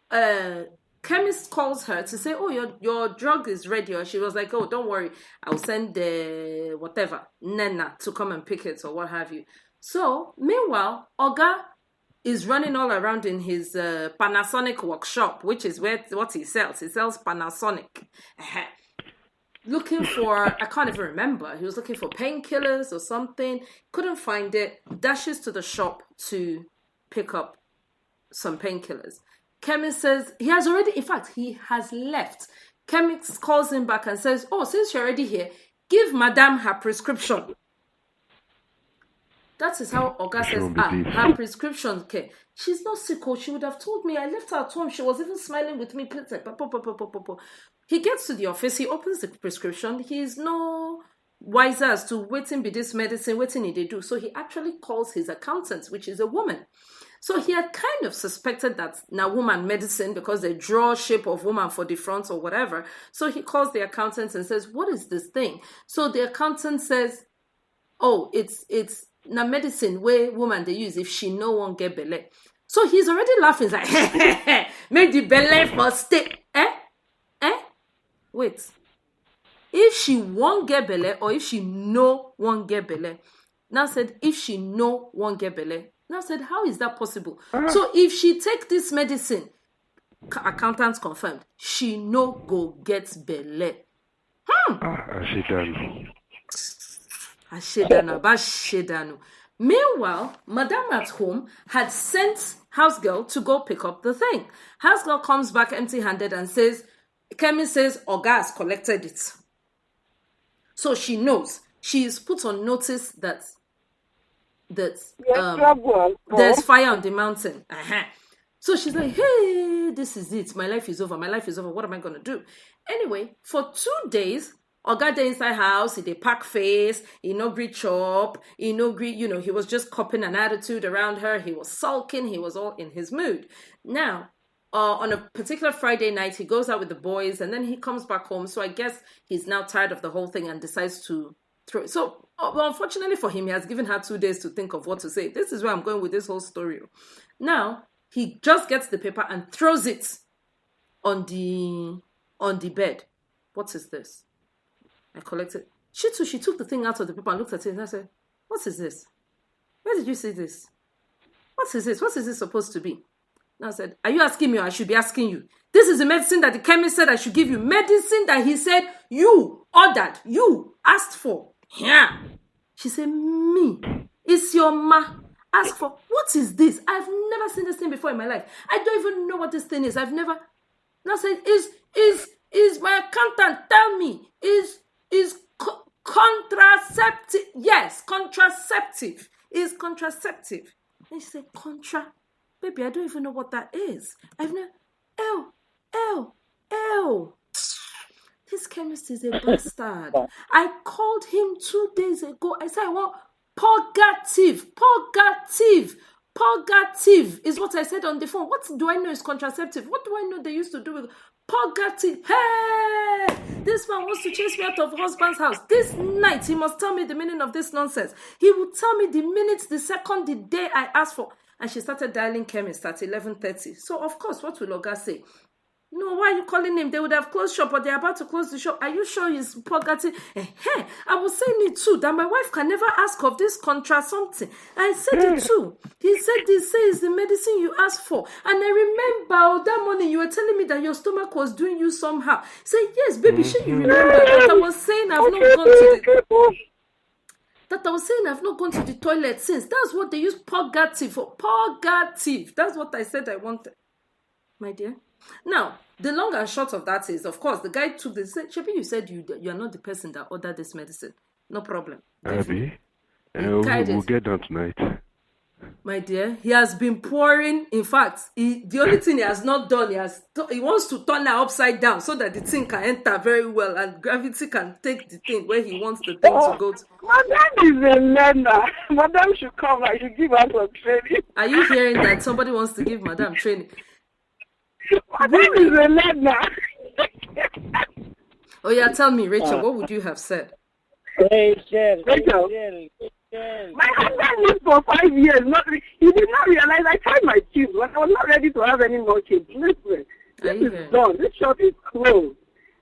chemist calls her to say, "Oh, your drug is ready." Or she was like, "Oh, don't worry, I'll send the Nena to come and pick it or what have you." So meanwhile, Oga is running all around in his Panasonic workshop, which is what he sells. He sells Panasonic. Looking for, I can't even remember. He was looking for painkillers or something. Couldn't find it. Dashes to the shop to pick up some painkillers. Chemist says he has left. Chemist calls him back and says, "Oh, since you're already here, give Madame her prescription." That is how Oga says, her prescription. Okay, she's not sick. She would have told me. I left her at home. She was even smiling with me. He gets to the office. He opens the prescription. He is no wiser as to waiting be this medicine, waiting they do. So he actually calls his accountant, which is a woman. So he had kind of suspected that now woman medicine because they draw shape of woman for the front or whatever. So he calls the accountant and says, "What is this thing?" So the accountant says, "Oh, it's na medicine where woman they use if she no one get belle. So he's already laughing. He's like, make the belle for stay. Wait. If she won't get belle or if she no one get belle. Now said, if she no one get belle. Now said, how is that possible? So if she take this medicine, accountants confirmed, she no go get belle. Ashedanu. Meanwhile, Madam at home had sent house girl to go pick up the thing. House girl comes back empty-handed and says, Kemi says, Oga has collected it. So she knows. She is put on notice that there's fire on the mountain. So she's like, hey, this is it. My life is over. What am I going to do? Anyway, for 2 days, Oga dey inside house, he dey pack face, he no gree chop, he no gree, he was just copying an attitude around her. He was sulking. He was all in his mood. Now, on a particular Friday night, he goes out with the boys and then he comes back home. So I guess he's now tired of the whole thing and decides to throw it. So, unfortunately for him, he has given her 2 days to think of what to say. This is where I'm going with this whole story. Now, he just gets the paper and throws it on the bed. What is this? I collected. She took the thing out of the paper and looked at it and I said, what is this? Where did you see this? What is this? What is this supposed to be? And I said, are you asking me or I should be asking you? This is the medicine that the chemist said I should give you. Medicine that he said you ordered, you asked for. Yeah. She said, me. It's your ma. Ask for. What is this? I've never seen this thing before in my life. I don't even know what this thing is. I've never. And I said, is my accountant tell me, is contraceptive. Yes, contraceptive. Is contraceptive. And she said, baby, I don't even know what that is. I've never. Ew. This chemist is a bastard. I called him 2 days ago. I said, I want purgative is what I said on the phone. What do I know is contraceptive? What do I know they used to do with purgative? Hey, this man wants to chase me out of husband's house. This night, he must tell me the meaning of this nonsense. He will tell me the minute, the second, the day I asked for. And she started dialing chemist at 11:30. So, of course, what will Oga say? No, why are you calling him? They would have closed shop, but they're about to close the shop. Are you sure he's purgative? I was saying it too, that my wife can never ask of this contra something. I said it too. He said this is the medicine you asked for. And I remember that morning you were telling me that your stomach was doing you somehow. Say, yes, baby, should you remember that I was saying I've not gone to the toilet since. That's what they use purgative for. Purgative. That's what I said I wanted. My dear. Now, the long and short of that is, of course, the guy took this. Shebi, you said you are not the person that ordered this medicine. No problem. Abby, we'll get down tonight. My dear, he has been pouring. In fact, the only thing he has not done, he wants to turn her upside down so that the thing can enter very well and gravity can take the thing where he wants the thing to go to. Madam is a learner. Madam should come. I should give her some training. Are you hearing that somebody wants to give Madam training? Madam is a learner. Oh yeah, tell me, Rachel, what would you have said? Rachel. My husband lived for 5 years. He did not realize I tried my tubes, but I was not ready to have any more kids. Listen, this is done. This shop is closed.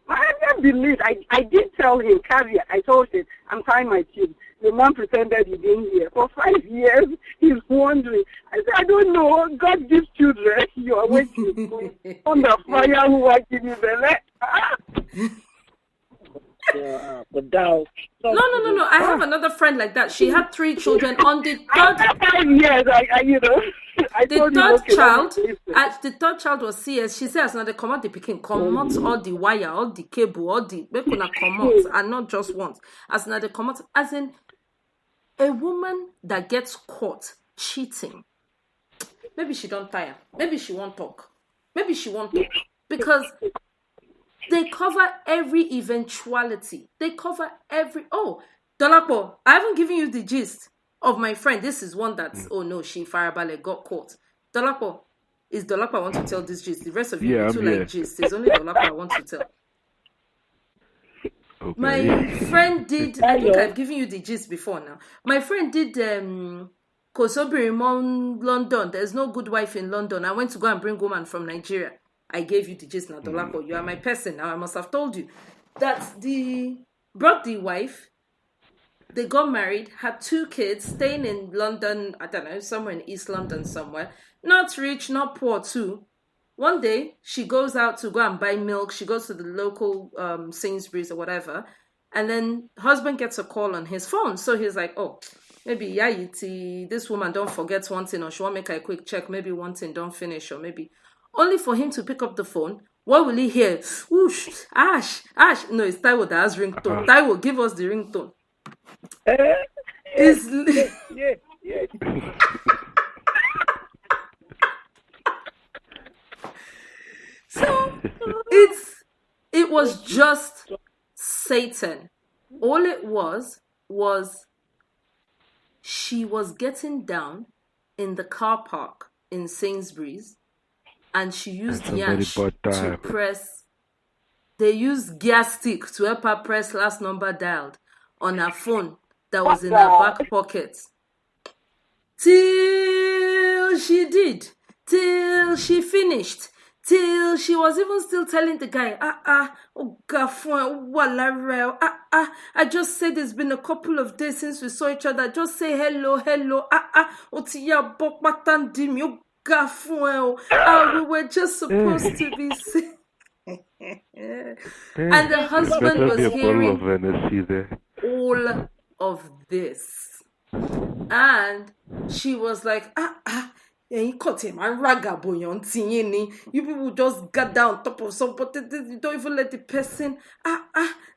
My husband believed. I did tell him, caveat. I told him, I'm trying my tubes. The man pretended he didn't hear. For 5 years, he's wondering. I said, I don't know. God gives children. You are waiting on the fire who are giving the No. I have another friend like that. She had 3 children. On the third, after 5 years, the third child was CS. She says, now they come out the picking, come out all the wire, all the cable, all the they could come out, and not just once. As now they come out, as in a woman that gets caught cheating. Maybe she don't tire. Maybe she won't talk. Because they cover every eventuality. They cover every... Oh, Dolapo, I haven't given you the gist of my friend. This is one that's... Oh no, she Farabale got caught. Dolapo, is Dolapo I want to tell this gist. The rest of you too like gist. It's only Dolapo I want to tell. Okay. My friend did, I think I've given you the gist before now. My friend did Kosobiri London. There's no good wife in London. I went to go and bring woman from Nigeria. I gave you the gist now, Dolako. You are my person now. I must have told you that brought the wife. They got married, had 2 kids, staying in London, I don't know, somewhere in East London somewhere. Not rich, not poor too. One day, she goes out to go and buy milk. She goes to the local Sainsbury's or whatever. And then husband gets a call on his phone. So he's like, oh, maybe this woman don't forget one thing, or she won't make a quick check. Maybe one thing don't finish, or maybe... Only for him to pick up the phone. What will he hear? Whoosh, ash. No, it's Taiwo that has ringtone. Taiwo, give us the ringtone. Yeah. So it was just Satan. All it was she was getting down in the car park in Sainsbury's, and she used yansh to press. They used gas stick to help her press last number dialed on her phone that was in her back pocket. Till she finished. Till she was even still telling the guy, I just said it's been a couple of days since we saw each other. Just say hello. We were just supposed to be sick. And the husband was hearing all of this. And she was like, you people just got down on top of somebody, you don't even let the person,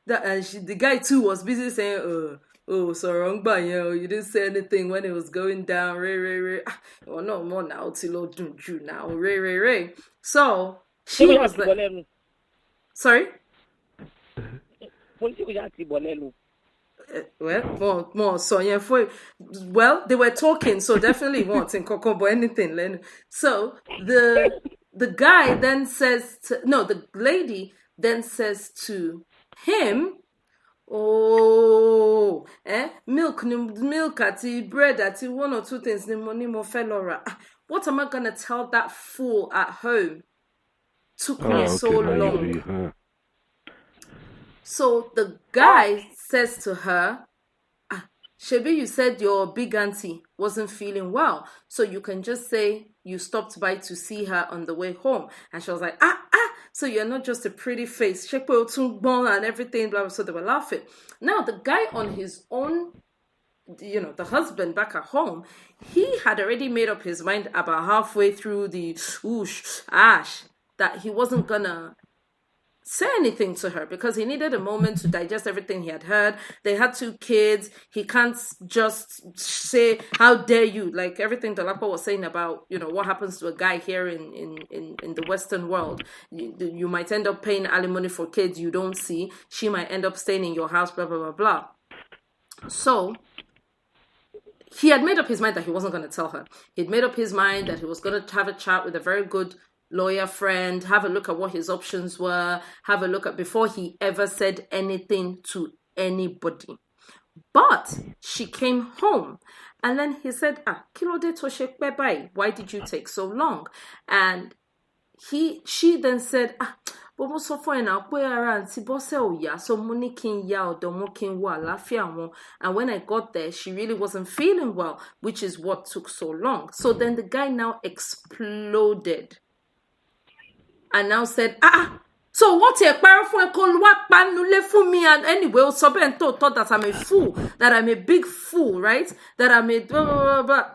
the guy too was busy saying, oh, so wrong by you didn't say anything when it was going down, ray. Oh, no more now, till don't you now, ray. So, she was like, sorry? Well, they were talking, so definitely wanting Coco anything. So the guy then says the lady then says to him, milk at bread at 1 or 2 things, the money more fellora. What am I gonna tell that fool at home? Took me so long. So the guy says to her, Shebi, you said your big auntie wasn't feeling well, so you can just say you stopped by to see her on the way home. And she was like, so you're not just a pretty face, and everything, blah, blah. So they were laughing. Now the guy on his own, the husband back at home, he had already made up his mind about halfway through the that he wasn't gonna say anything to her because he needed a moment to digest everything he had heard. They had 2 kids. He can't just say, how dare you? Like everything Dolapo was saying about, what happens to a guy here in the Western world. You might end up paying alimony for kids you don't see. She might end up staying in your house, blah, blah, blah, blah. So he had made up his mind that he wasn't going to tell her. He'd made up his mind that he was going to have a chat with a very good lawyer friend, have a look at what his options were, have a look at before he ever said anything to anybody. But she came home and then he said, Kilode Toshek Bebai, why did you take so long? And she then said, and when I got there, she really wasn't feeling well, which is what took so long. So then the guy now exploded and now said, so what a powerful for me, and anyway, Soben thought that I'm a fool, that I'm a big fool, right? That I'm a blah, blah, blah, blah.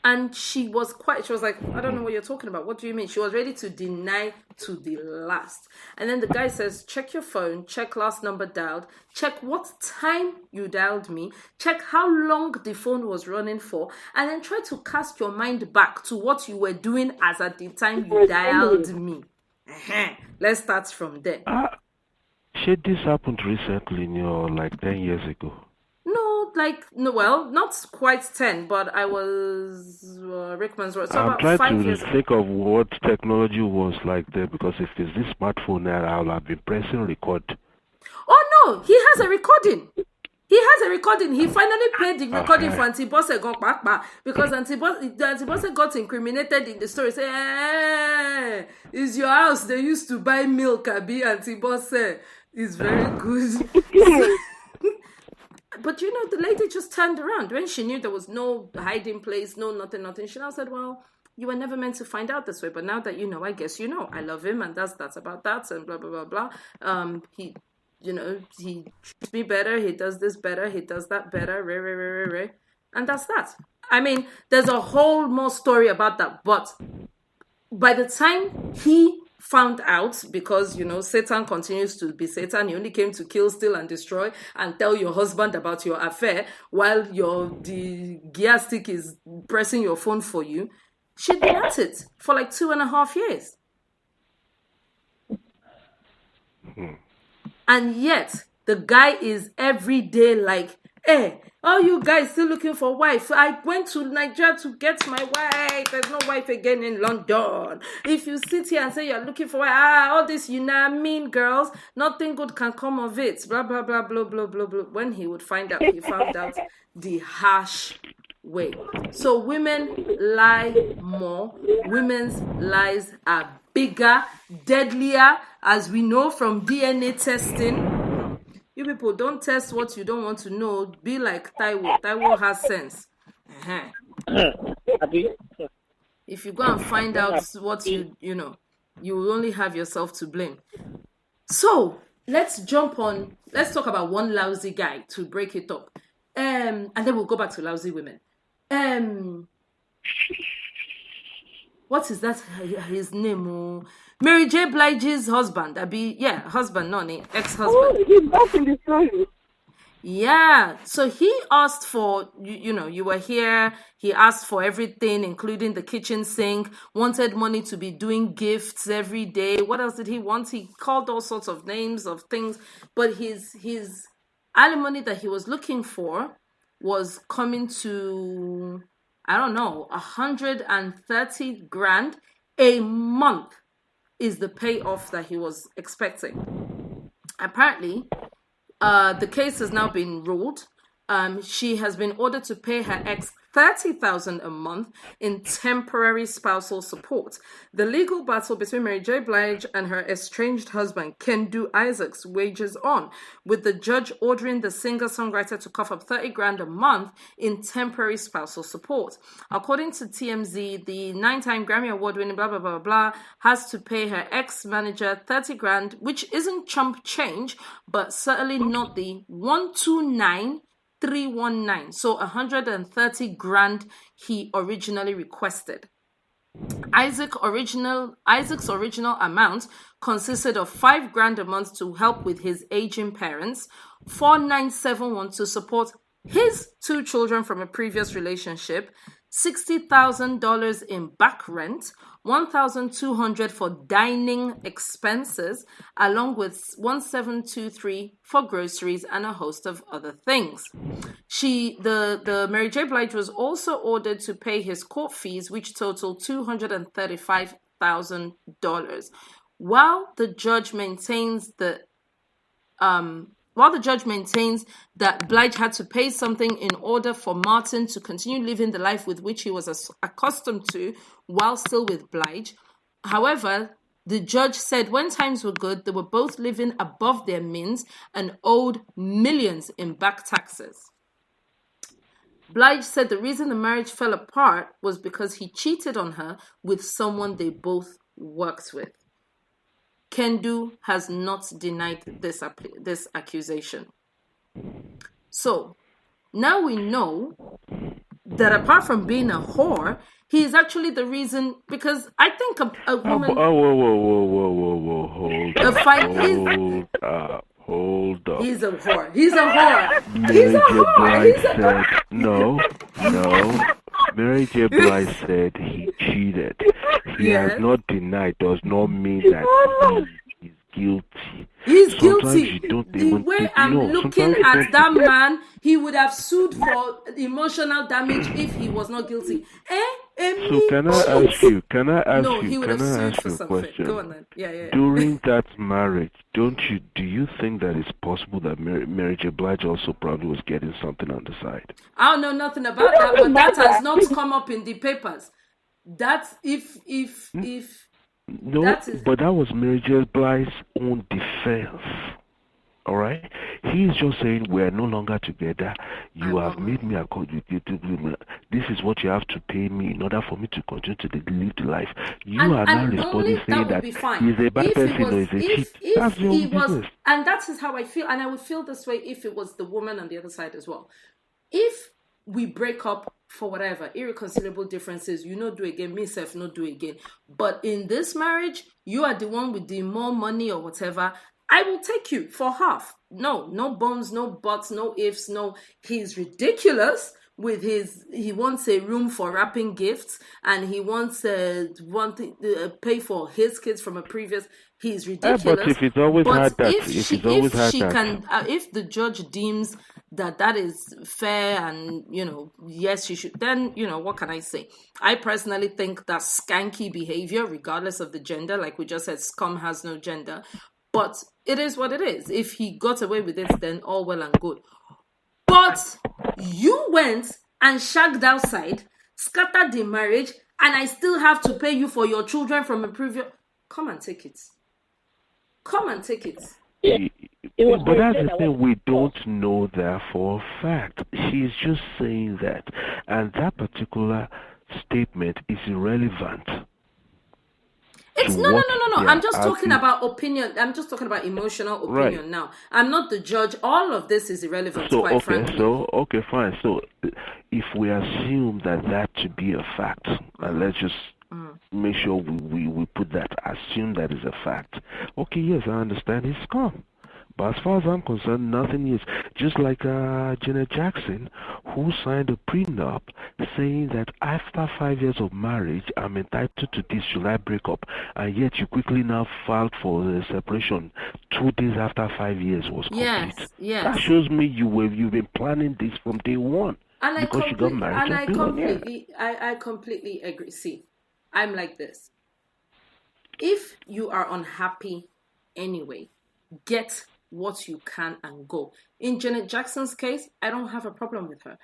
And she was like, I don't know what you're talking about. What do you mean? She was ready to deny to the last. And then the guy says, check your phone, check last number dialed, check what time you dialed me, check how long the phone was running for, and then try to cast your mind back to what you were doing as at the time you dialed me. Let's start from there. Should this happened recently, 10 years ago? No, not quite 10, but I was Rickman's right. So I'm about trying 5 to years ago. think of what technology was like there, because if it's this smartphone now, I'll have been pressing record. Oh no, he has a recording. He finally paid the recording for Auntie Bosse because Auntie Bosse got incriminated in the story. Say, hey, it's your house. They used to buy milk, Abi. Auntie Bosse is very good. But the lady just turned around when she knew there was no hiding place, no nothing. She now said, well, you were never meant to find out this way, but now that you know, I guess you know. I love him, and that's about that, and blah blah blah blah. He treats me better, he does this better, he does that better, and that's that. I mean, there's a whole more story about that, but by the time he found out, because Satan continues to be Satan, he only came to kill, steal, and destroy, and tell your husband about your affair while the gear stick is pressing your phone for you. She'd been at it for like 2.5 years. And yet, the guy is every day like, hey, oh, you guys still looking for wife? I went to Nigeria to get my wife. There's no wife again in London. If you sit here and say you're looking for wife, all this, mean girls, nothing good can come of it. Blah, blah, blah, blah, blah, blah, blah. When he would find out, he found out the harsh way. So women lie more. Women's lies are bigger, deadlier, as we know from DNA testing. You people don't test what you don't want to know. Be like Taiwo. Taiwo has sense. If you go and find out what you will only have yourself to blame. So let's talk about one lousy guy to break it up. And then we'll go back to lousy women. What is that? His name? Mary J. Blige's husband. Husband, no, ex-husband. Oh, he's back in the story. Yeah. So he asked for, you were here. He asked for everything, including the kitchen sink. Wanted money to be doing gifts every day. What else did he want? He called all sorts of names of things. But his alimony that he was looking for was coming to, I don't know, 130 grand a month is the payoff that he was expecting. Apparently, the case has now been ruled. She has been ordered to pay her ex $30,000 a month in temporary spousal support. The legal battle between Mary J. Blige and her estranged husband, Kendu Isaacs, wages on, with the judge ordering the singer-songwriter to cough up 30 grand a month in temporary spousal support. According to TMZ, the 9-time Grammy Award-winning blah, blah, blah, blah, has to pay her ex-manager 30 grand, which isn't chump change, but certainly not the 129,319. So 130 grand he originally requested. Isaac's original amount consisted of 5 grand a month to help with his aging parents, 4,971 to support his 2 children from a previous relationship, $60,000 in back rent, $1,200 for dining expenses, along with $1,723 for groceries and a host of other things. The Mary J. Blige was also ordered to pay his court fees, which totaled $235,000. While the judge maintains that Blige had to pay something in order for Martin to continue living the life with which he was accustomed to while still with Blige. However, the judge said when times were good, they were both living above their means and owed millions in back taxes. Blige said the reason the marriage fell apart was because he cheated on her with someone they both worked with. Kendu has not denied this accusation. So, now we know that apart from being a whore, he is actually the reason, because I think a woman... Whoa. Hold up. He's a whore. He's a whore. No. Mary J. Blige said he cheated. He has not denied, does not mean that he's guilty. He's Sometimes guilty. you don't The even way think, I'm no, looking sometimes you at don't that think. man, he would have sued for emotional damage if he was not guilty. So can I ask you? No, he would have Can I sued ask for you a something. question? Go on then. Yeah. During that marriage, do you think that it's possible that Mary J. Blige also probably was getting something on the side? I don't know nothing about that, but that has not come up in the papers. That's if No, that is, but that was Mary J. Blige's own defense. All right, he's just saying we're no longer together. You have made me this is what you have to pay me in order for me to continue to live the life. You are now responding saying that he's a bad person or he's a cheat. That's your own business. And that is how I feel, and I would feel this way if it was the woman on the other side as well. If we break up for whatever irreconcilable differences, you no do again, me self no do again. But in this marriage, you are the one with the more money or whatever. I will take you for half. No bones, no buts, no ifs, no. He's ridiculous with he wants a room for wrapping gifts, and he wants pay for his kids from a previous. He's ridiculous. But if it's always had that, if the judge deems that is fair, and yes, she should, then what can I say? I personally think that skanky behavior, regardless of the gender, like we just said, scum has no gender. But it is what it is. If he got away with it, then all well and good. But you went and shagged outside, scattered the marriage, and I still have to pay you for your children from a previous. Come and take it. Come and take it. But that's the thing, we don't know that for a fact. She's just saying that. And that particular statement is irrelevant. It's no. I'm just talking about opinion. I'm just talking about emotional opinion now. I'm not the judge. All of this is irrelevant, quite frankly. Okay, fine. So if we assume that to be a fact, and let's just make sure we put that, assume that is a fact. Okay, yes, I understand he's calm. But as far as I'm concerned, nothing is. Just like Janet Jackson, who signed a prenup saying that after 5 years of marriage, I'm entitled to this, should I break up? And yet you quickly now filed for the separation 2 days after 5 years was complete. Yes. That shows me you've been planning this from day one. And because you got married. I completely agree. See, I'm like this. If you are unhappy anyway, get what you can and go. In Janet Jackson's case, I don't have a problem with her.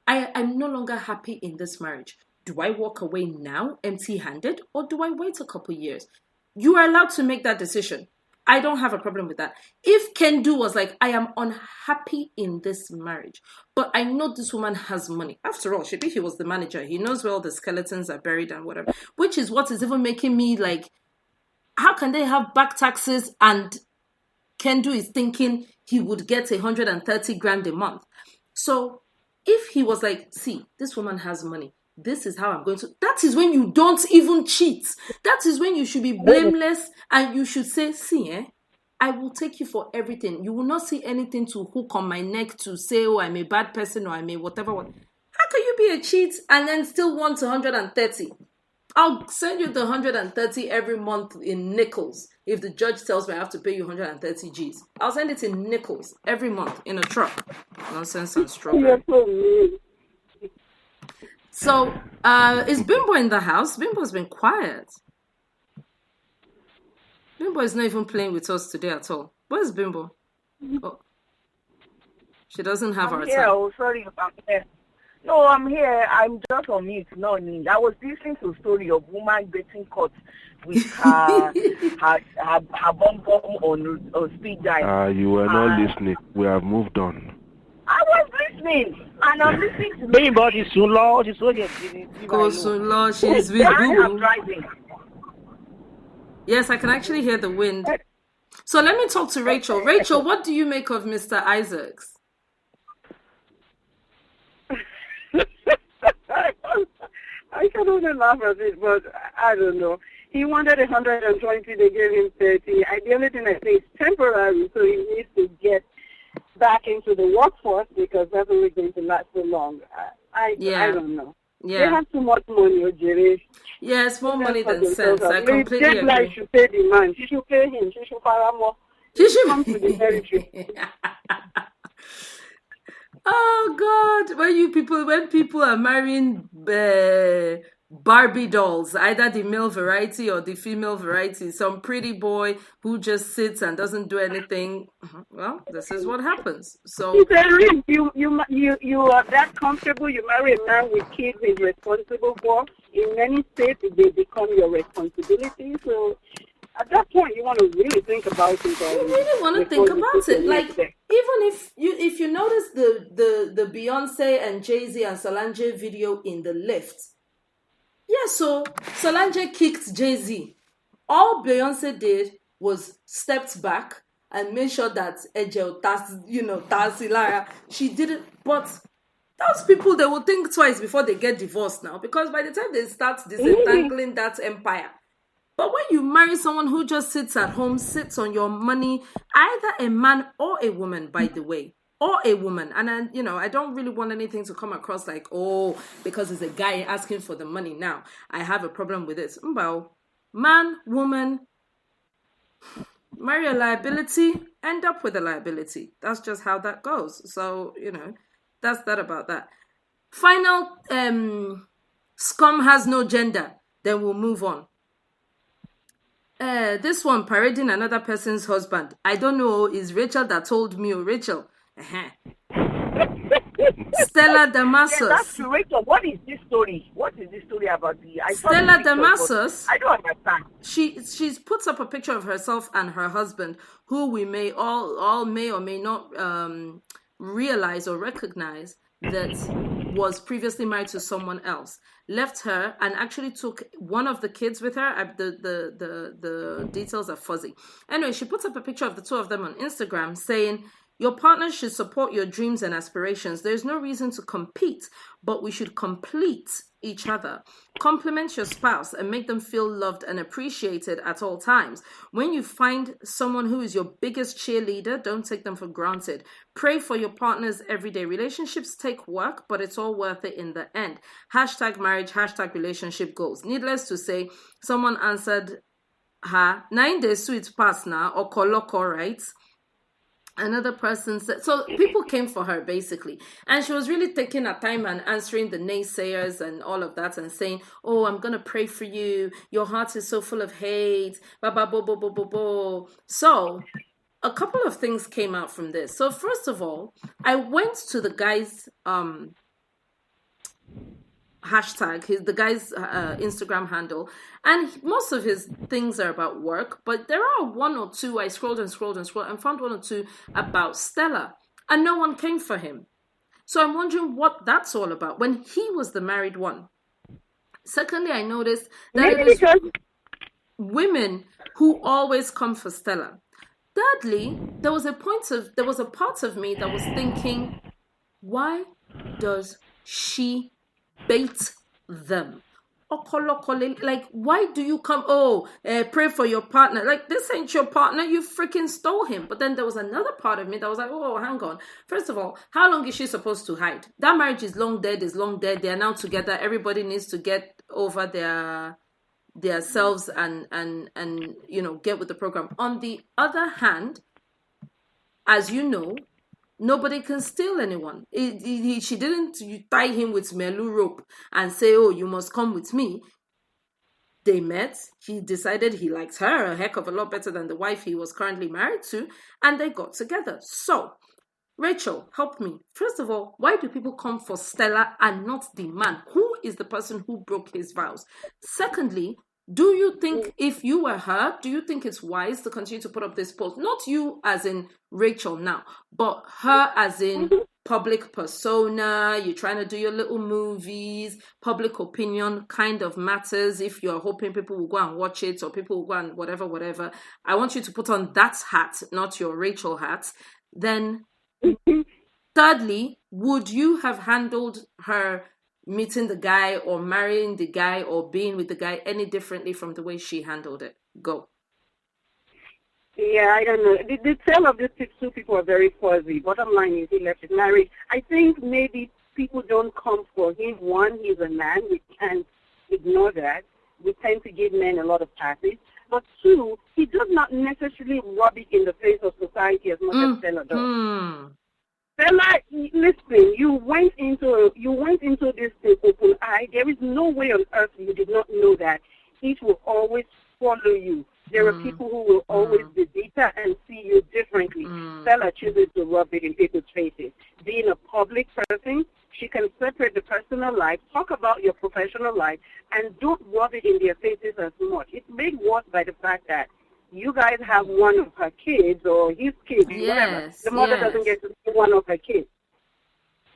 I'm no longer happy in this marriage. Do I walk away now empty-handed, or do I wait a couple years? You are allowed to make that decision. I don't have a problem with that. If Kendu was like, I am unhappy in this marriage, but I know this woman has money. After all, maybe he was the manager. He knows where all the skeletons are buried and whatever, which is what is even making me like, how can they have back taxes and Kendu is thinking he would get 130 grand a month. So if he was like, see, this woman has money, this is how I'm going to, that is when you don't even cheat. That is when you should be blameless and you should say, see, I will take you for everything. You will not see anything to hook on my neck to say, oh, I'm a bad person or I'm a whatever. How can you be a cheat and then still want 130? I'll send you the 130 every month in nickels. If the judge tells me I have to pay you 130 G's, I'll send it in nickels every month in a truck. Nonsense and strawberry. So, is Bimbo in the house? Bimbo's been quiet. Bimbo is not even playing with us today at all. Where's Bimbo? Oh, she doesn't have our time. Oh, sorry about that. No, I'm here. I'm just on mute. No need. I was listening to a story of woman getting caught with her bomb on speed dial. You were not listening. We have moved on. I was listening, and I'm listening to me. But it's so loud. It's so loud. She's with Google. Driving. Yes, I can actually hear the wind. So let me talk to Rachel. Rachel, what do you make of Mr. Isaacs? I can only laugh at it, but I don't know. He wanted 120, they gave him 30. The only thing I say is temporary, so he needs to get back into the workforce because that's only going to last so long. I don't know. Yeah. They have too much money, Ojere. Yes, more money than themselves sense. I out. completely Just like agree. should pay the man. She should pay him. She should pay more. She should come to the territory. Oh God! When people are marrying Barbie dolls, either the male variety or the female variety, some pretty boy who just sits and doesn't do anything. Well, this is what happens. So it's a risk. You are that comfortable. You marry a man with kids he's responsible for. In many states, they become your responsibility. So at that point, you want to really think about it. You really want to think about it. Like, even if you notice the Beyonce and Jay-Z and Solange video in the lift. Yeah, so Solange kicked Jay-Z. All Beyonce did was stepped back and made sure that Ejel, Tasilara, she didn't. But those people, they will think twice before they get divorced now, because by the time they start disentangling that empire. But when you marry someone who just sits at home, sits on your money, either a man or a woman, by the way, or a woman, and I don't really want anything to come across like, oh, because it's a guy asking for the money now, I have a problem with it. Well, man, woman, marry a liability, end up with a liability. That's just how that goes. So, that's that about that. Final, scum has no gender. Then we'll move on. This one, parading another person's husband. I don't know, it's Rachel that told me, Rachel. Stella Damasus. Yeah, that's true. Rachel, what is this story? What is this story about? Stella Damasus. I don't understand. She's puts up a picture of herself and her husband, who we may all may or may not realize or recognize that was previously married to someone else, left her and actually took one of the kids with her. The details are fuzzy. Anyway, she puts up a picture of the two of them on Instagram saying, your partner should support your dreams and aspirations. There's no reason to compete, but we should complete each other. Compliment your spouse and make them feel loved and appreciated at all times. When you find someone who is your biggest cheerleader, don't take them for granted. Pray for your partners every day. Relationships take work, but it's all worth it in the end. #marriage, #relationship goals. Needless to say, someone answered her, 9 days sweet pass now, or koloko, right? Another person said, so people came for her basically, and she was really taking her time and answering the naysayers and all of that and saying, oh, I'm gonna pray for you, your heart is so full of hate, So a couple of things came out from this. So first of all, I went to the guy's the guy's Instagram handle, and most of his things are about work, but there are one or two. I scrolled and found one or two about Stella, and no one came for him. So I'm wondering what that's all about when he was the married one. Secondly, I noticed that it is women who always come for Stella. Thirdly, there was a part of me that was thinking, why does she bait them? Like, why do you come? Pray for your partner. Like, this ain't your partner. You freaking stole him. But then there was another part of me that was like, oh, hang on. First of all, how long is she supposed to hide? That marriage is long dead. They are now together. Everybody needs to get over their selves and get with the program. On the other hand, as you know, nobody can steal anyone. She didn't tie him with Melu rope and say, oh, you must come with me. They met. He decided he liked her a heck of a lot better than the wife he was currently married to, and they got together. So, Rachel, help me. First of all, why do people come for Stella and not the man? Who is the person who broke his vows? Secondly, do you think, if you were her, do you think it's wise to continue to put up this post? Not you as in Rachel now, but her as in public persona. You're trying to do your little movies. Public opinion kind of matters. If you're hoping people will go and watch it, or people will go and whatever. I want you to put on that hat, not your Rachel hat. Then, thirdly, would you have handled her meeting the guy or marrying the guy or being with the guy any differently from the way she handled it? Go. Yeah, I don't know. The tale of these two people are very fuzzy. Bottom line is he left his marriage. I think maybe people don't come for him. One, he's a man. We can't ignore that. We tend to give men a lot of passes. But two, he does not necessarily rub it in the face of society as much as Stella does. Stella, listen, you went into this thing open eye. There is no way on earth you did not know that it will always follow you. There are people who will always be bitter and see you differently. Stella chooses to rub it in people's faces. Being a public person, she can separate the personal life, talk about your professional life, and don't rub it in their faces as much. It's made worse by the fact that you guys have one of her kids or his kids, whatever. The mother doesn't get to see one of her kids.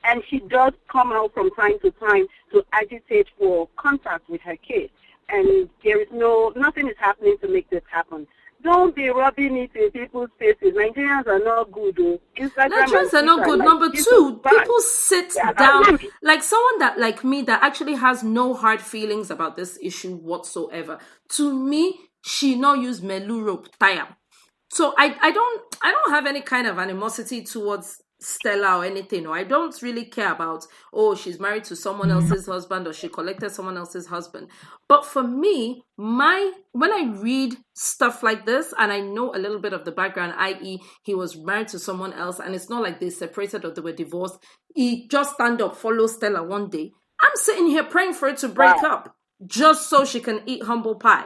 And she does come out from time to time to agitate for contact with her kids. And there is nothing is happening to make this happen. Don't be rubbing it in people's faces. Nigerians are not good. Nigerians are not good. Number two, people sit down like someone that, like me, that actually has no hard feelings about this issue whatsoever. To me, she not use melu rope tire. So I don't have any kind of animosity towards Stella or anything. Or I don't really care about, she's married to someone else's husband or she collected someone else's husband. But for me, when I read stuff like this and I know a little bit of the background, i.e. he was married to someone else and it's not like they separated or they were divorced, he just stand up, follow Stella one day. I'm sitting here praying for it to break up just so she can eat humble pie.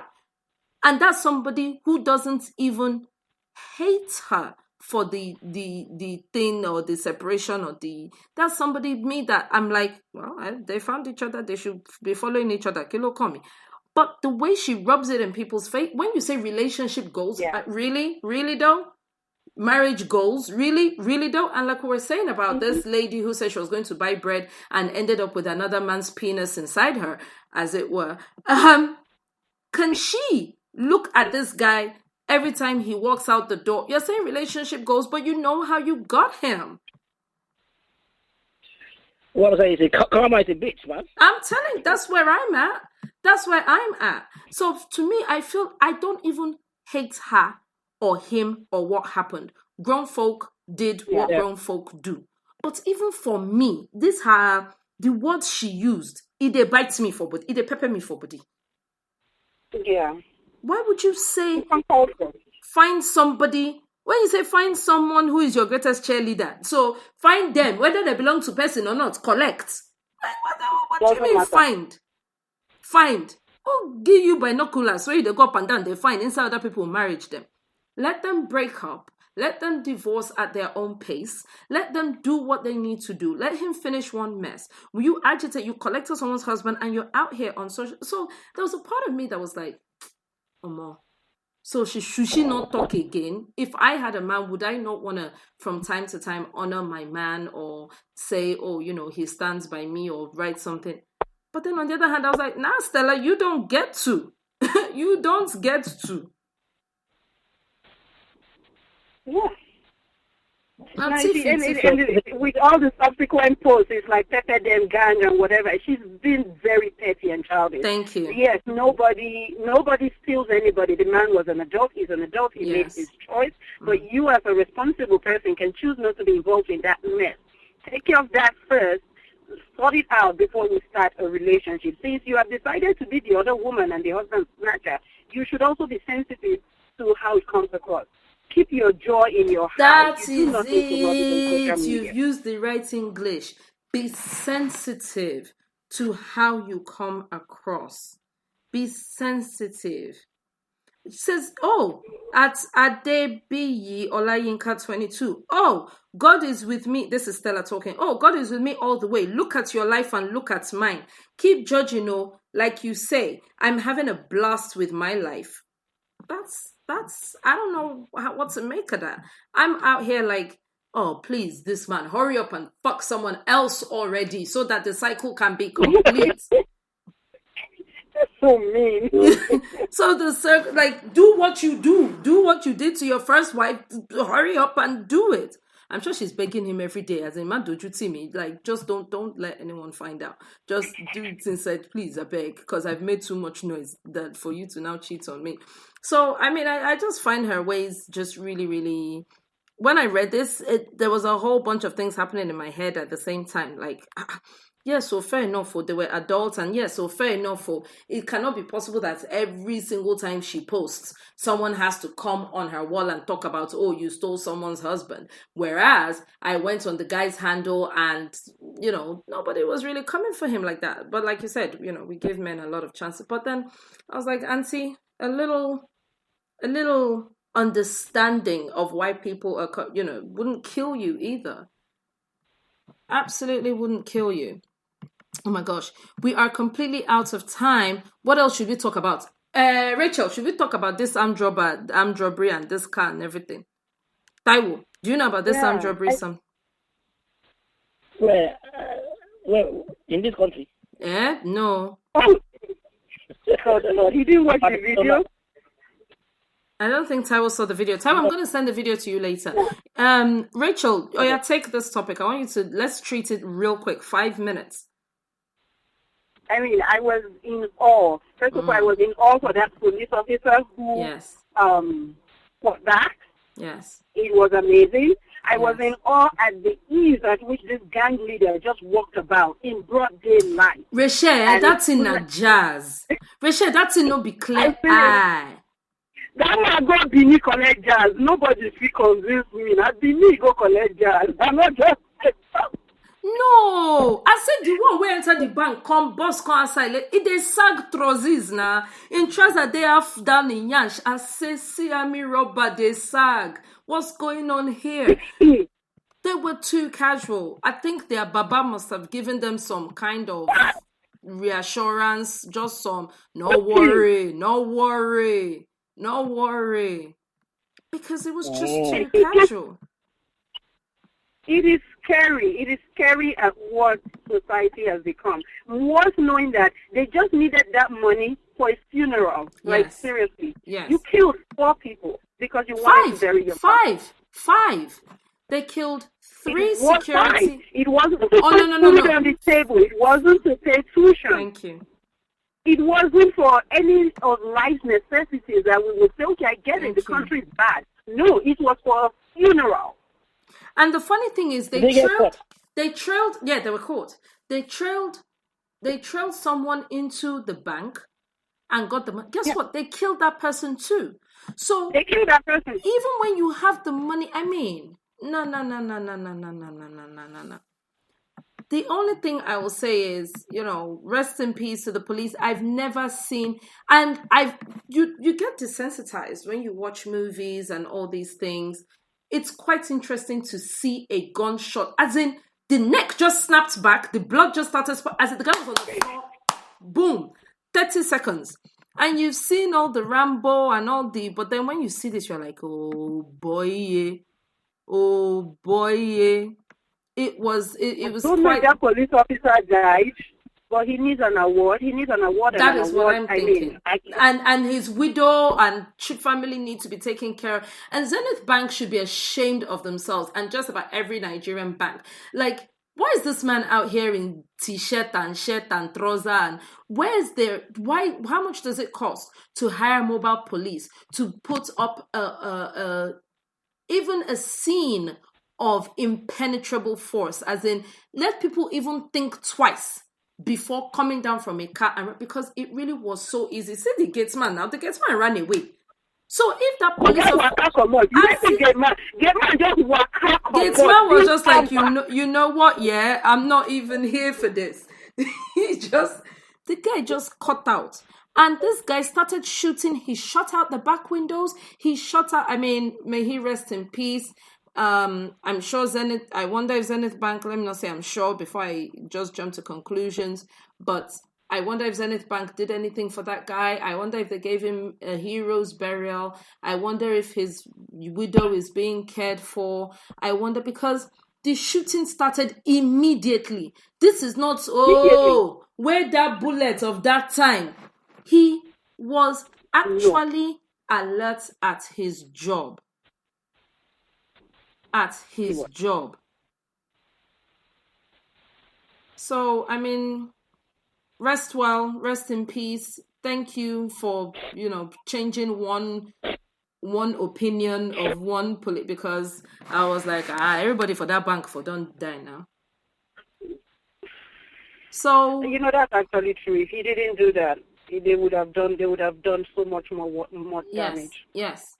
And that's somebody who doesn't even hate her for the thing or the separation or that's somebody, me, that I'm like, well, they found each other, they should be following each other, kilo komi. But the way she rubs it in people's face, when you say relationship goals, really though, marriage goals, really though, and like we were saying about this lady who said she was going to buy bread and ended up with another man's penis inside her, as it were, can she look at this guy every time he walks out the door? You're saying relationship goals, but you know how you got him. What was I saying? Karma is a bitch, man. I'm telling you, that's where I'm at. So to me, I feel I don't even hate her or him or what happened. Grown folk did what grown folk do. But even for me, the words she used, it bites me for body, it pepper me for body. Yeah. Why would you say find somebody? When you say find someone who is your greatest cheerleader, so find them, whether they belong to person or not, collect. What do you mean find? Find. Oh, give you binoculars so you they go up and down, they find inside other people marriage them. Let them break up. Let them divorce at their own pace. Let them do what they need to do. Let him finish one mess. Will you agitate, you collected someone's husband and you're out here on social. So there was a part of me that was like, so should she not talk again? If I had a man, would I not want to, from time to time, honor my man or say, he stands by me or write something? But then on the other hand, I was like, nah, Stella, you don't get to. You don't get to. Yeah. And with all the subsequent posts, it's like pepper them gang and whatever. She's been very petty and childish. Thank you. Yes, nobody steals anybody. The man was an adult. He's an adult. He made his choice. But you, as a responsible person, can choose not to be involved in that mess. Take care of that first. Sort it out before you start a relationship. Since you have decided to be the other woman and the husband's snatcher, you should also be sensitive to how it comes across. Keep your joy in your heart. That is it. You've used the right English. Be sensitive to how you come across. Be sensitive. It says, at Adebiyi Olayinka 22. God is with me. This is Stella talking. God is with me all the way. Look at your life and look at mine. Keep judging, like you say. I'm having a blast with my life. That's I don't know what to make of that. I'm out here like, please, this man, hurry up and fuck someone else already so that the cycle can be complete. That's so mean. So the circle, like, do what you do. Do what you did to your first wife. Hurry up and do it. I'm sure she's begging him every day, as in, man, don't you see me? Like, just don't let anyone find out. Just do it inside, please, I beg, because I've made too much noise that for you to now cheat on me. So, I mean, I just find her ways just really, really when I read this, there was a whole bunch of things happening in my head at the same time. Like, yeah, so fair enough for they were adults, and yeah, so fair enough for it cannot be possible that every single time she posts, someone has to come on her wall and talk about, oh, you stole someone's husband. Whereas I went on the guy's handle and, nobody was really coming for him like that. But like you said, we give men a lot of chances. But then I was like, Auntie, a little understanding of why people are, wouldn't kill you either. Absolutely wouldn't kill you. Oh my gosh, we are completely out of time. What else should we talk about? Rachel, should we talk about this armed robbery and this car and everything? Taiwo, do you know about this armed robbery? Where in this country? No. He didn't watch the video. I don't think Taiwo saw the video. Taiwo, I'm going to send the video to you later. Rachel, take this topic. I want you to, let's treat it real quick. 5 minutes. I mean, I was in awe. First of all, I was in awe for that police officer who fought back. Yes. It was amazing. I was in awe at the ease at which this gang leader just walked about in broad daylight. Rachel, that's in a jazz. Rachel, that's in no be clear eye. That man go Bini collect jazz. Nobody fit convince me. That Bini go collect jazz. I'm not just. No, I said the one where enter the bank, come outside. It they sag trousers now. In trouser they have down in yansh. I say, see me robber they sag. What's going on here? They were too casual. I think their baba must have given them some kind of reassurance, just some no worry, because it was just too casual. It is scary. It is scary at what society has become. Worse knowing that they just needed that money for a funeral. Yes. Like, seriously. Yes. You killed 4 people because you wanted to bury your Five. They killed 3 security. 5. It wasn't no. on the table. It wasn't to pay tuition. Thank you. It wasn't for any of life necessities that we would say, okay, I get it, the country is bad. No, it was for a funeral. And the funny thing is, they trailed, yeah, they were caught. They trailed someone into the bank and got the money. Guess what? They killed that person too. So they killed that person. Even when you have the money, I mean, no. The only thing I will say is, rest in peace to the police. I've never seen, and you get desensitized when you watch movies and all these things. It's quite interesting to see a gunshot, as in the neck just snapped back, the blood just started, as in the guy was on the floor, boom, 30 seconds. And you've seen all the Rambo and all but then when you see this, you're like, oh boy. It was quite... that police officer died, but he needs an award. That is what I'm thinking. And his widow and family need to be taken care of. And Zenith Bank should be ashamed of themselves, and just about every Nigerian bank. Like, why is this man out here in t-shirt and shirt and trouser? And how much does it cost to hire mobile police to put up even a scene of impenetrable force, as in let people even think twice before coming down from a car, because it really was so easy. See the gatesman now, the gatesman ran away. So if that police gatesman was just like, you know what, yeah, I'm not even here for this. The guy just cut out. And this guy started shooting. He shot out the back windows. May he rest in peace. I'm sure Zenith, I wonder if Zenith Bank, let me not say I'm sure before I just jump to conclusions, but I wonder if Zenith Bank did anything for that guy. I wonder if they gave him a hero's burial. I wonder if his widow is being cared for. I wonder, because the shooting started immediately. This is not, where that bullet of that time. He was actually alert at his job. So, rest well, rest in peace. Thank you for, changing one one opinion of one because I was like, everybody for that bank for don't die now. So that's actually true. If he didn't do that, they would have done so much more damage. Yes.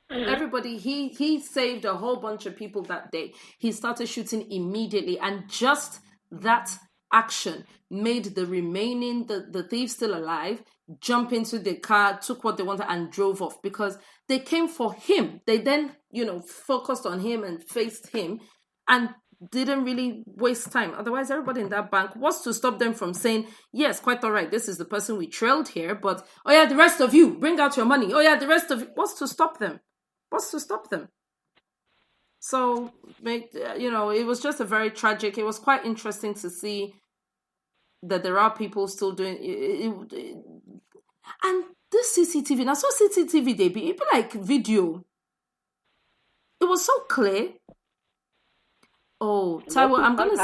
Everybody, he saved a whole bunch of people that day. He started shooting immediately, and just that action made the remaining the thieves still alive jump into the car, took what they wanted, and drove off because they came for him. They then focused on him and faced him and didn't really waste time. Otherwise, everybody in that bank was to stop them from saying, yes, quite all right, this is the person we trailed here, but the rest of you, bring out your money. The rest of you. Was to stop them. So, it was just a very tragic. It was quite interesting to see that there are people still doing it. And this CCTV, now so CCTV, it be like video. It was so clear. Oh, Taiwo, I'm gonna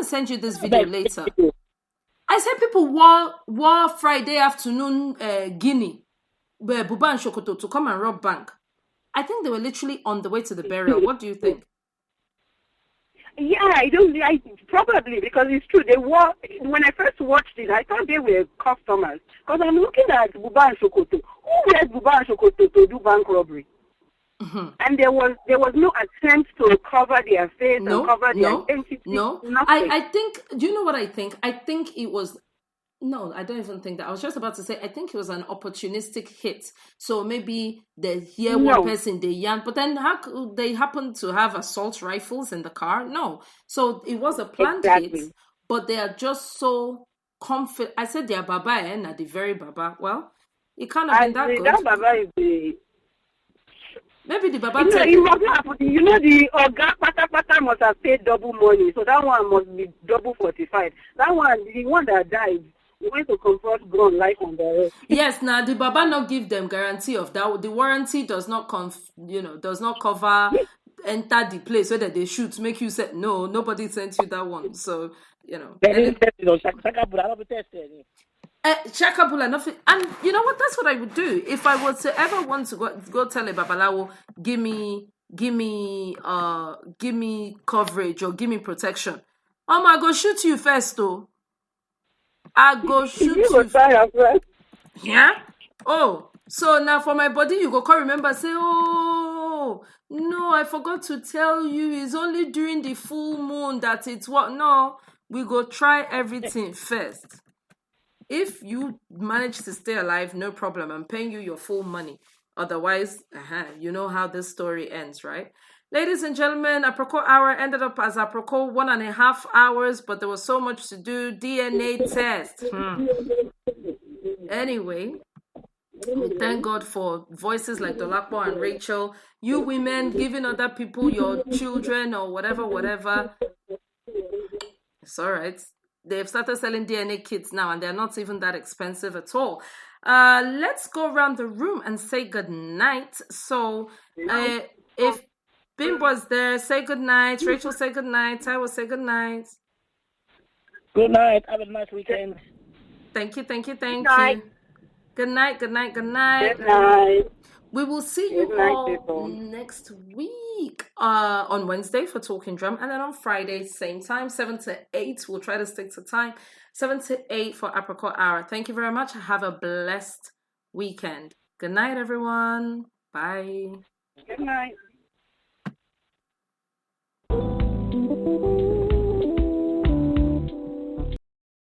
send you this video later. I said people wore Friday afternoon Guinea, where Buba and Shokoto to come and rob bank. I think they were literally on the way to the burial. What do you think? Yeah, I probably, because it's true. They were, when I first watched it, I thought they were customers. Because I'm looking at Buba and Shokoto. Who wears Buba and Shokoto to do bank robbery? Mm-hmm. And there was no attempt to cover their face and cover their identity. No, nothing. I think, do you know what I think? I think it was, no, I don't even think that. I was just about to say, I think it was an opportunistic hit. So maybe they hear one person, they yarn, but then how could they happen to have assault rifles in the car? No. So it was a planned hit, but they are just so confident. I said they are Baba and at the very Baba. Well, it can't have been that good. That Baba is the... Maybe the Baba the Oga Pata must have paid double money, so that one must be double 45. That one, the one that died, he went to confront ground life on the rest. Yes, now the Baba not give them guarantee of that. The warranty does not does not cover enter the place so that they shoot. Make you say no, nobody sent you that one. So Shakabula, nothing. And you know what? That's what I would do if I was to ever want to go tell a Babalawo, give me coverage or give me protection. I go shoot you first, though. I go shoot you. Yeah. Oh, so now for my body, you go call. Remember, say, oh no, I forgot to tell you. It's only during the full moon that it's what. No, we go try everything first. If you manage to stay alive, no problem. I'm paying you your full money. Otherwise, you know how this story ends, right? Ladies and gentlemen, Aproko Hour ended up as Aproko 1.5 hours, but there was so much to do. DNA test. Anyway, we thank God for voices like Dolapo and Rachel. You women giving other people your children or whatever. It's all right. They've started selling DNA kits now, and they're not even that expensive at all. Let's go around the room and say good night. So, if Bimbo's there, say good night. Rachel, say good night. I will say good night. Good night. Have a nice weekend. Thank you. Night. Good night. Good night. We will see you all next week on Wednesday for Talking Drum, and then on Friday, same time, 7 to 8. We'll try to stick to time. 7 to 8 for Aproko Hour. Thank you very much. Have a blessed weekend. Good night, everyone. Bye. Good night.